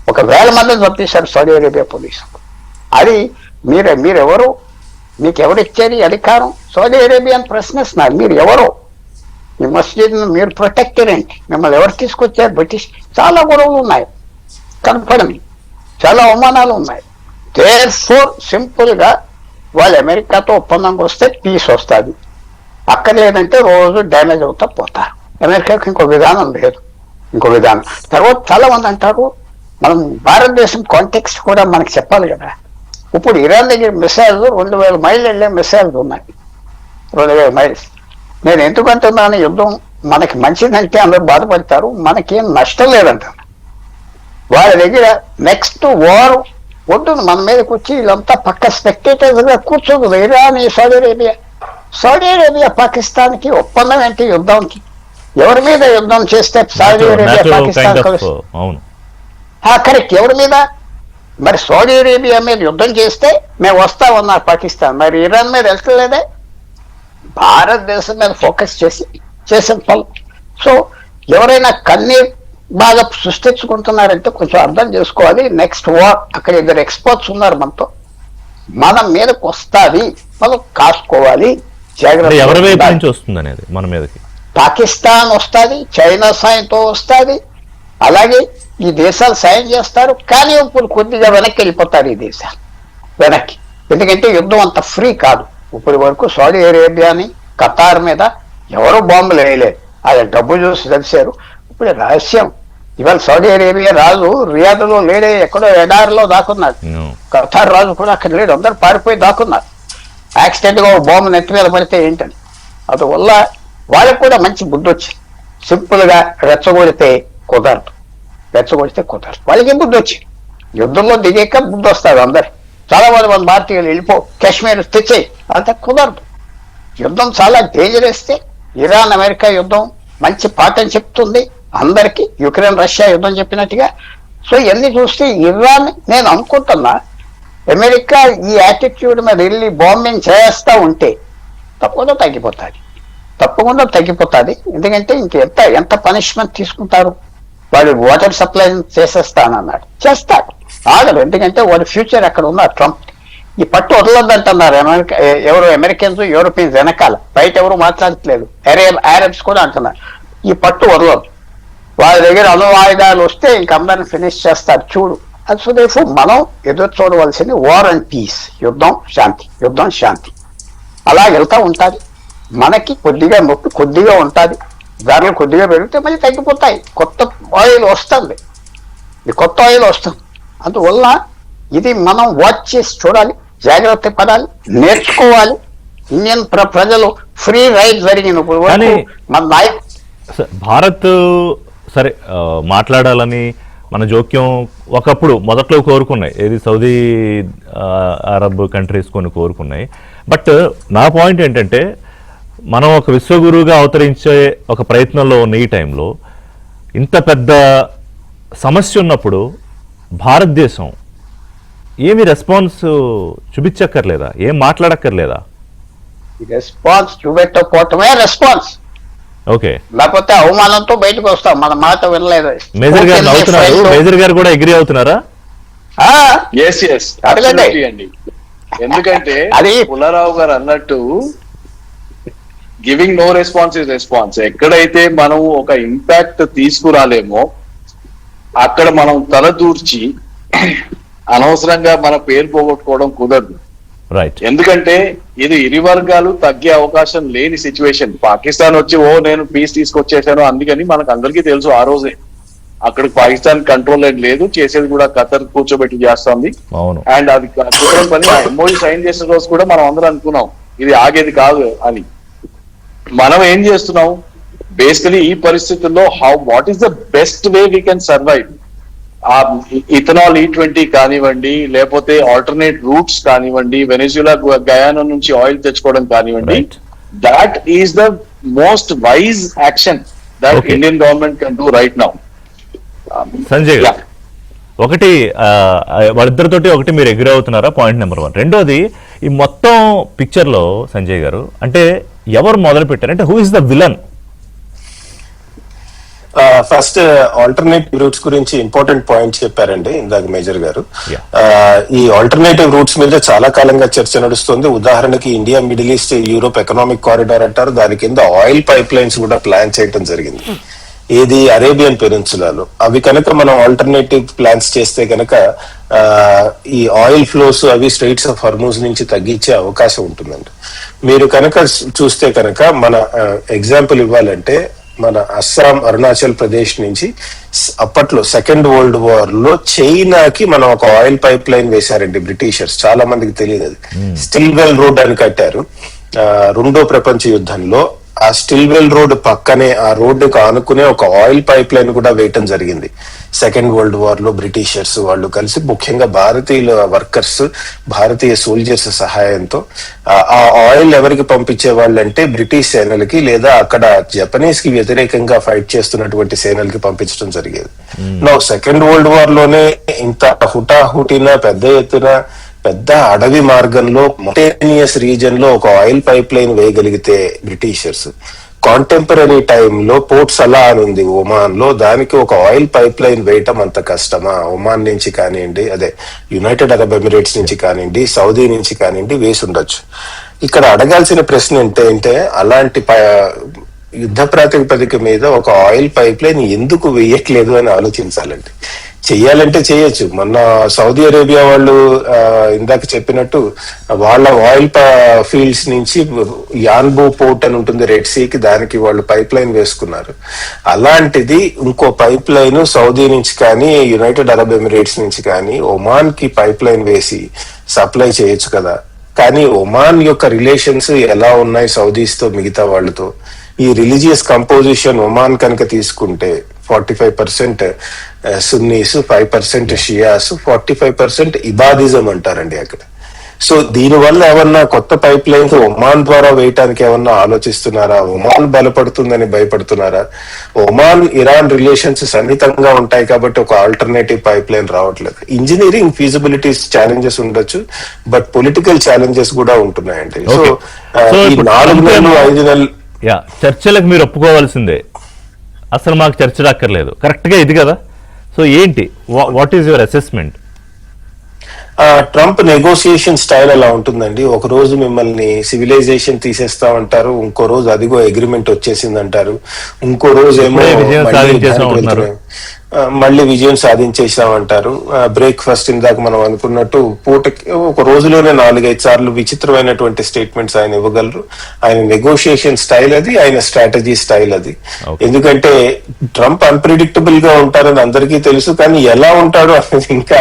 1,000 మందిని పంపిస్తారు సౌదీ అరేబియా పోలీసు. అది మీరెవరు, మీకు ఎవరు ఇచ్చారు అధికారం? సౌదీ అరేబియాని ప్రశ్నిస్తున్నారు, మీరు ఎవరు? మీ మస్జిద్ను మీరు ప్రొటెక్టర్ ఏంటి? మిమ్మల్ని ఎవరు తీసుకొచ్చారు? బ్రిటిష్. చాలా గొడవలు ఉన్నాయి కనపడని, చాలా అవమానాలు ఉన్నాయి. దేర్ఫోర్ సింపుల్ గా వాళ్ళు అమెరికాతో ఒప్పందంకి వస్తే పీస్ వస్తుంది, అక్కర్లేదంటే రోజు డ్యామేజ్ అవుతా పోతారు. అమెరికాకి ఇంకో విధానం లేదు, ఇంకో విధానం. తర్వాత చాలా మంది అంటారు, మనం భారతదేశం కాంటెక్స్ట్ కూడా మనకి చెప్పాలి కదా. ఇప్పుడు ఇరాన్ దగ్గర మిసైల్స్ 2,000 మైళ్ళు వెళ్ళే మిసైల్స్ ఉన్నాయి, 2,000 మైల్స్. నేను ఎందుకంటున్నాను, యుద్ధం మనకి మంచిదంటే అందరూ బాధపడతారు, మనకేం నష్టం లేదంటారు. వాళ్ళ దగ్గర నెక్స్ట్ వార్ వద్దు మన మీదకి వచ్చి వీళ్ళంతా పక్క స్పెక్టేటర్స్ గా కూర్చోదు. ఇరాన్, సౌదీ అరేబియా పాకిస్తాన్కి ఒప్పందం ఏంటి యుద్ధంకి? ఎవరి మీద యుద్ధం చేస్తే సౌదీ అరేబియా పాకిస్తాన్ అవును కరెక్ట్, ఎవరి మీద? మరి సౌదీ అరేబియా మీద యుద్ధం చేస్తే మేము వస్తామన్నారు పాకిస్తాన్, మరి ఇరాన్ మీద వెళ్తలేదే. భారతదేశం మీద ఫోకస్ చేసిన పనులు. సో ఎవరైనా కన్నీరు బాగా సృష్టించుకుంటున్నారంటే కొంచెం అర్థం చేసుకోవాలి. నెక్స్ట్ వార్ అక్కడ ఇద్దరు ఎక్స్పర్ట్స్ ఉన్నారు మనతో, మన మీదకి వస్తుంది, మనం కాసుకోవాలి, ఎవరి వైపు జాగ్రత్త. నుంచి వస్తుంది అనేది మన మీదకి పాకిస్తాన్ వస్తుంది, చైనా సాయంతో వస్తుంది, అలాగే ఈ దేశాలు సాయం చేస్తారు. కానీ ఇప్పుడు కొద్దిగా వెనక్కి వెళ్ళిపోతారు ఈ దేశాలు వెనక్కి, ఎందుకంటే యుద్ధం అంత ఫ్రీ కాదు. ఇప్పటి వరకు సౌదీ అరేబియాని, ఖతార్ మీద ఎవరు బాంబులు వేయలేదు, అది డబ్బు చూసి తెలిసారు. ఇప్పుడు రహస్యం, ఇవాళ సౌదీ అరేబియా రాజు రియాద్లో లేడే, ఎక్కడో ఎడారిలో దాక్కున్నాడు. ఖతార్ రాజు కూడా అక్కడ లేడు, అందరు పారిపోయి దాక్కున్నారు. యాక్సిడెంట్ గా బాంబు నెత్తి మీద పడితే ఏంటని. అందువల్ల వాళ్ళకు కూడా మంచి బుద్ధి వచ్చింది. సింపుల్ గా రెచ్చగొడితే కుదరదు, వాళ్ళకి బుద్ధి వచ్చింది. యుద్ధంలో దిగాక బుద్ధి వస్తారు అందరు. చాలా మంది మన భారతీయులు వెళ్ళిపో, కాశ్మీర్ తెచ్చే, అంత కుదరదు. యుద్ధం చాలా డేంజరస్. ఇరాన్ అమెరికా యుద్ధం మంచి పాఠం చెప్తుంది అందరికి, యుక్రెయిన్ రష్యా యుద్ధం చెప్పినట్టుగా. సో ఇవన్నీ చూస్తే ఇరాన్, నేను అనుకుంటున్నా అమెరికా ఈ యాటిట్యూడ్ మీద వెళ్ళి బాంబింగ్ చేస్తా ఉంటే తప్పకుండా తగ్గిపోతుంది. ఎందుకంటే ఎంత పనిష్మెంట్ తీసుకుంటారు. వాడు వాటర్ సప్లై చేసేస్తానన్నాడు, చేస్తాడు, ఆగదు. ఎందుకంటే వాడి ఫ్యూచర్ అక్కడ ఉన్నారు. ట్రంప్ ఈ పట్టు వదలొద్దంటున్నారు ఎవరు అమెరికన్స్, యూరోపియన్స్ వెనకాల, బయట ఎవరు మాట్లాడట్లేదు. అరబ్స్ కూడా అంటున్నారు ఈ పట్టు వదలదు, వాళ్ళ దగ్గర అణు ఆయుధాలు వస్తే ఇంక అందరిని ఫినిష్ చేస్తారు చూడు. సో దేఫోర్ మనం ఎదురు చూడవలసింది వార్ అండ్ పీస్, యుద్ధం శాంతి అలా వెళ్తా ఉంటుంది. మనకి కొద్దిగా నొప్పి కొద్దిగా ఉంటుంది, ధరలు కొద్దిగా పెరిగితే మళ్ళీ తగ్గిపోతాయి. కొత్త ఆయిల్ వస్తుంది. అందువల్ల ఇది మనం వాచ్ చేసి చూడాలి, జాగ్రత్త పడాలి, నేర్చుకోవాలి. ఇండియన్ ప్రజలు ఫ్రీ రైడ్ జరిగినప్పుడు మన భారత్ సరే మాట్లాడాలని మన జోక్యం ఒకప్పుడు మొదట్లో కోరుకున్నాయి, ఏది సౌదీ అరబ్ కంట్రీస్ కొన్ని కోరుకున్నాయి. బట్ నా పాయింట్ ఏంటంటే మనం ఒక విశ్వగురువుగా అవతరించే ఒక ప్రయత్నంలో ఉన్న ఈ టైంలో ఇంత పెద్ద సమస్య ఉన్నప్పుడు భారతదేశం ఏమి రెస్పాన్స్ చూపించక్కర్లేదా, ఏం మాట్లాడక్కర్లేదా? రెస్పాన్స్ చూపెట్టకపోవటమే రెస్పాన్స్. ఓకే, లేకపోతే అవమానంతో బయటకు వస్తాం, మన మాట వినలేదు. మేజర్ గారు కూడా అగ్రీ అవుతున్నారా? అండి, ఎందుకంటే అది పుల్లారావు గారు అన్నట్టు giving no response is response. ఎక్కడైతే మనం ఒక ఇంపాక్ట్ తీసుకురాలేమో అక్కడ మనం తలదూర్చి అనవసరంగా మన పేరు పోగొట్టుకోవడం కుదరదు. రైట్, ఎందుకంటే ఇది ఇరు వర్గాలు తగ్గే అవకాశం లేని సిచ్యువేషన్. పాకిస్తాన్ వచ్చి నేను పీస్ తీసుకొచ్చేసాను అందుకని మనకు అందరికీ తెలుసు ఆ రోజే అక్కడికి పాకిస్తాన్ కంట్రోల్ లేదు, చేసేది కూడా ఖతర్ కూర్చోబెట్టి చేస్తుంది. అండ్ అది పని ఎంఓయూ సైన్ చేసిన రోజు కూడా మనం అందరం అనుకున్నాం ఇది ఆగేది కాదు అని. మనం ఏం చేస్తున్నాం బేసికలీ ఈ పరిస్థితుల్లో what is the best way we can survive. Ethanol E20 కానివ్వండి, లేకపోతే ఆల్టర్నేట్ రూట్స్ కానివ్వండి, వెనిజులా గయానా నుంచి ఆయిల్ తెచ్చుకోవడం కానివ్వండి, that is the most wise action that Indian government can do right now. Sanjay గారు, ఒకటి వాళ్ళిద్దరితోటి ఒకటి మీరు ఎగ్రీ అవుతున్నారా? Point number 1. రెండోది, ఈ మొత్తం పిక్చర్ లో సంజయ్ గారు అంటే ఎవరు మొదలు పెట్టారు, అంటే who is the villain? First alternative roots గురించి ఇంపార్టెంట్ పాయింట్ చెప్పారండి ఇందాక మేజర్ గారు. ఈ ఆల్టర్నేటివ్ రూట్స్ మీద చాలా కాలంగా చర్చ నడుస్తుంది. ఉదాహరణకి India, middle east, Europe economic corridor అంటారు. దాని కింద ఆయిల్ పైప్ లైన్స్ కూడా ప్లాన్ చేయడం జరిగింది, ఏది అరేబియన్ పెనిన్సులాలో. అవి కనుక మనం ఆల్టర్నేటివ్ ప్లాన్స్ చేస్తే కనుక ఈ ఆయిల్ ఫ్లోస్ అవి స్ట్రెయిట్స్ ఆఫ్ హర్మూజ్ నుంచి తగ్గించే అవకాశం ఉంటుందండి. మీరు కనుక చూస్తే కనుక మన ఎగ్జాంపుల్ ఇవ్వాలంటే మన అస్సాం, అరుణాచల్ ప్రదేశ్ నుంచి అప్పట్లో సెకండ్ వరల్డ్ వార్ లో చైనాకి మనం ఒక ఆయిల్ పైప్ లైన్ వేశారండి బ్రిటిషర్స్. చాలా మందికి తెలియదు అది. స్టిల్వెల్ రోడ్ అని కట్టారు. రెండో ప్రపంచ యుద్ధంలో ఆ స్టిల్వెల్ రోడ్ పక్కనే ఆ రోడ్డుకు ఆనుకునే ఒక ఆయిల్ పైప్ లైన్ కూడా వేయటం జరిగింది. సెకండ్ వరల్డ్ వార్ లో బ్రిటిషర్స్ వాళ్ళు కలిసి, ముఖ్యంగా భారతీయుల వర్కర్స్, భారతీయ సోల్జర్స్ సహాయంతో ఆ ఆయిల్ ఎవరికి పంపించే వాళ్ళంటే బ్రిటిష్ సేనలకి లేదా అక్కడ జపనీస్ కి వ్యతిరేకంగా ఫైట్ చేస్తున్నటువంటి సేనలకి పంపించడం జరిగేది. నా సెకండ్ వరల్డ్ వార్ లోనే ఇంత హుటాహుటిన పెద్ద ఎత్తున పెద్ద అడవి మార్గంలో మౌంటేనియస్ రీజన్ లో ఒక ఆయిల్ పైప్ లైన్ వేయగలిగితే బ్రిటిషర్స్, కాంటెంపరీ టైంలో పోర్ట్ సలా అని ఉంది ఒమాన్ లో, దానికి ఒక ఆయిల్ పైప్ లైన్ వేయటం అంత కష్టమా? ఒమాన్ నుంచి కానివ్వండి, అదే యునైటెడ్ అరబ్ ఎమిరేట్స్ నుంచి కానివ్వండి, సౌదీ నుంచి కానివ్వండి వేసి ఉండొచ్చు. ఇక్కడ అడగాల్సిన ప్రశ్న ఏంటంటే అలాంటి యుద్ధ ప్రాతిపదిక మీద ఒక ఆయిల్ పైప్ లైన్ ఎందుకు వేయట్లేదు అని ఆలోచించాలండి. చెయ్యాలంటే చేయొచ్చు. మొన్న సౌదీ అరేబియా వాళ్ళు ఇందాక చెప్పినట్టు వాళ్ళ ఆయిల్ ఫీల్డ్స్ నుంచి యాన్బూ పోర్ట్ అని ఉంటుంది రెడ్ సీకి, దానికి వాళ్ళు పైప్ లైన్ వేసుకున్నారు. అలాంటిది ఇంకో పైప్ లైన్ సౌదీ నుంచి కానీ యునైటెడ్ అరబ్ ఎమిరేట్స్ నుంచి కానీ ఒమాన్ కి పైప్ లైన్ వేసి సప్లై చేయొచ్చు కదా. కానీ ఒమాన్ యొక్క రిలేషన్స్ ఎలా ఉన్నాయి సౌదీస్ తో, మిగతా వాళ్ళతో, ఈ రిలీజియస్ కంపోజిషన్ ఒమాన్ కనుక తీసుకుంటే 45% సున్నీస్, 5% షియాస్, 45% ఇబాదిజం అంటారండి అక్కడ. సో దీనివల్ల ఏమన్నా కొత్త పైప్ లైన్స్ ఒమాన్ ద్వారా వేయటానికి ఏమన్నా ఆలోచిస్తున్నారా? ఒమాన్ బలపడుతుందని భయపడుతున్నారా? ఒమాన్ ఇరాన్ రిలేషన్స్ సన్నిహితంగా ఉంటాయి కాబట్టి ఒక ఆల్టర్నేటివ్ పైప్ లైన్ రావట్లేదు. ఇంజనీరింగ్ ఫీజిబిలిటీస్ ఛాలెంజెస్ ఉండొచ్చు, బట్ పొలిటికల్ ఛాలెంజెస్ కూడా ఉంటున్నాయండి. సో ఈ 4 నెలలు 5 నెలలు చర్చలకు మీరు ఒప్పుకోవాల్సిందే, అసలు మాకు చర్చలు అక్కర్లేదు, కరెక్ట్ గా ఇది కదా. సో ఏంటి, what is your assessment? Trump negotiation style అలా ఉంటుందండి. ఒక రోజు మిమ్మల్ని సివిలైజేషన్ తీసేస్తామంటారు, ఇంకో రోజు అదిగో అగ్రిమెంట్ వచ్చేసింది అంటారు, ఇంకో రోజు ఏమో మళ్ళీ విజయం సాధించేసామంటారు. బ్రేక్ఫాస్ట్ ఇందాక మనం అనుకున్నట్టు పూటకి ఒక రోజులోనే 4-5 సార్లు విచిత్రమైనటువంటి స్టేట్మెంట్స్ ఆయన ఇవ్వగలరు. ఆయన నెగోషియేషన్ స్టైల్ అది, ఆయన స్ట్రాటజీ స్టైల్ అది. ఎందుకంటే ట్రంప్ అన్ప్రిడిక్టబుల్ గా ఉంటారని అందరికీ తెలుసు, కానీ ఎలా ఉంటాడు అనేది ఇంకా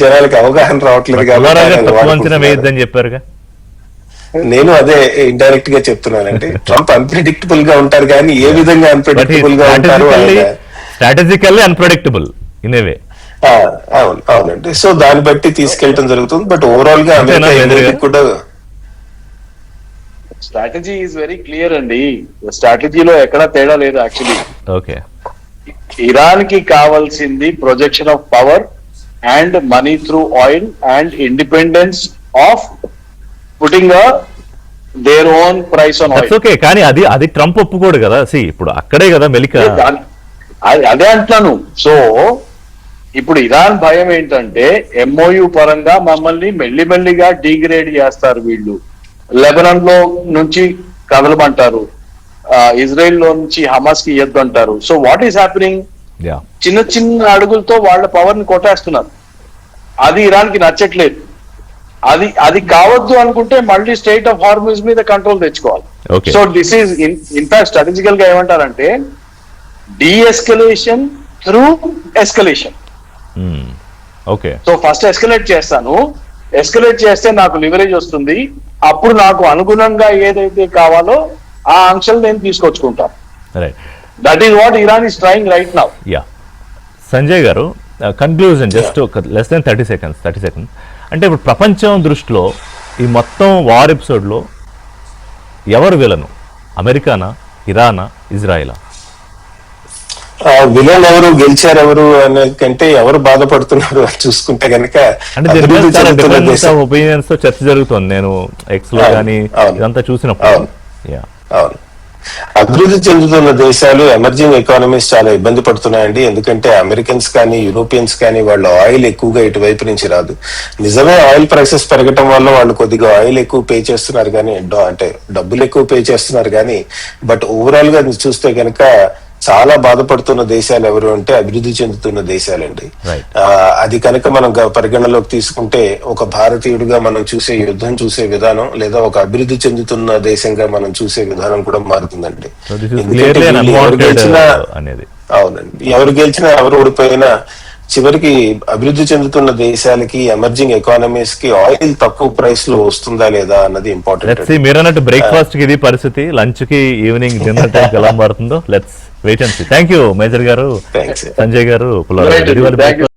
జనాలకు అవగాహన రావట్లేదు కాబట్టి చెప్పారుగా. నేను అదే ఇండైరెక్ట్ గా చెప్తున్నానంటే ట్రంప్ అన్ప్రిడిక్టబుల్ గా ఉంటారు, కానీ ఏ విధంగా అన్ప్రిడిక్టబుల్ గా ఉంటారు, స్ట్రాటజికల్లీ అన్ప్రెడిక్టబుల్ ఇన్ ఏ వే. అవునండి. సో దాన్ని బట్టి తీసుకెళ్ళటం జరుగుతుంది. బట్ ఓవరాల్ గా అమెరికా కూడా స్ట్రాటజీ ఈజ్ వెరీ క్లియర్ అండి. స్ట్రాటజీలో ఎక్కడా తేడా లేదు యాక్చువల్లీ. ఓకే, ఇరాన్ కి కావాల్సింది projection of power and money through oil and independence of putting their own price on oil. Okay, కానీ అది ట్రంప్ ఒప్పుకోడు కదా. ఇప్పుడు అక్కడే కదా మెలిక. అదే అంటున్నాను. సో ఇప్పుడు ఇరాన్ భయం ఏంటంటే ఎంఓయు పరంగా మమ్మల్ని మెల్లిమెల్లిగా డిగ్రేడ్ చేస్తారు వీళ్ళు, లెబనాన్ లో నుంచి కదలమంటారు, ఇజ్రాయెల్ లో నుంచి హమాస్ కి ఇయ్యద్దు అంటారు. So what is happening? చిన్న చిన్న అడుగులతో వాళ్ళ పవర్ ని కొట్టేస్తున్నారు. అది ఇరాన్ కి నచ్చట్లేదు. అది కావద్దు అనుకుంటే మళ్ళీ స్టేట్ ఆఫ్ హార్మూజ్ మీద కంట్రోల్ తెచ్చుకోవాలి. సో దిస్ ఈజ్ ఇన్ఫాక్ట్ స్ట్రాటజికల్ గా ఏమంటారంటే de-escalation through escalation. Okay, so first escalate చేస్తాను, ఎస్కలేట్ చేస్తే నాకు లివరేజ్ వస్తుంది, అప్పుడు నాకు అనుగుణంగా ఏదైతే కావాలో ఆ ఆంక్షలు నేను తీసుకొచ్చుకుంటాను. That is what Iran is trying right now. Sanjay garu, conclusion just less than 30 seconds. అంటే ఇప్పుడు ప్రపంచం దృష్టిలో ఈ మొత్తం వార్ ఎపిసోడ్లో ఎవరు విలను? అమెరికానా, ఇరానా, ఇజ్రాయిలా? విలన్ ఎవరు, గెలిచారు ఎవరు అనే కంటే ఎవరు బాధపడుతున్నారు అని చూసుకుంటే కనుక ఒపీనియన్స్ తో చర్చ జరుగుతుంది. నేను ఎక్స్ లో కానీ ఇదంతా చూసినప్పుడు అవును, అభివృద్ధి చెందుతున్న దేశాలు, ఎమర్జింగ్ ఎకానమీస్ చాలా ఇబ్బంది పడుతున్నాయండి. ఎందుకంటే అమెరికన్స్ కానీ యూరోపియన్స్ కానీ వాళ్ళ ఆయిల్ ఎక్కువగా ఇటువైపు నుంచి రాదు. నిజమే ఆయిల్ ప్రైసెస్ పెరగటం వల్ల వాళ్ళు కొద్దిగా ఆయిల్ ఎక్కువ పే చేస్తున్నారు కానీ, అంటే డబ్బులు ఎక్కువ పే చేస్తున్నారు కానీ, బట్ ఓవరాల్ గా చూస్తే కనుక చాలా బాధపడుతున్న దేశాలు ఎవరు అంటే అభివృద్ధి చెందుతున్న దేశాలండి. అది కనుక మనం పరిగణలోకి తీసుకుంటే ఒక భారతీయుడిగా మనం యుద్ధం చూసే విధానం లేదా ఒక అభివృద్ధి చెందుతున్న దేశంగా మనం చూసే విధానం కూడా మారుతుందండి. ఎందుకంటే అవునండి, ఎవరు గెలిచినా ఎవరు ఓడిపోయినా చివరికి అభివృద్ధి చెందుతున్న దేశాలకి, ఎమర్జింగ్ ఎకానమీస్ కి ఆయిల్ తక్కువ ప్రైస్ లో వస్తుందా లేదా అన్నది ఇంపార్టెంట్. మీరు అన్నట్టు బ్రేక్ఫాస్ట్ కి ఇది పరిస్థితి, లంచ్ కి ఈవినింగ్ డిన్నర్ టైం ఎలా మారుతుందో let's wait and see. Thank you major garu, thanks. Sanjay garu, Pullarao గారు. Thank you.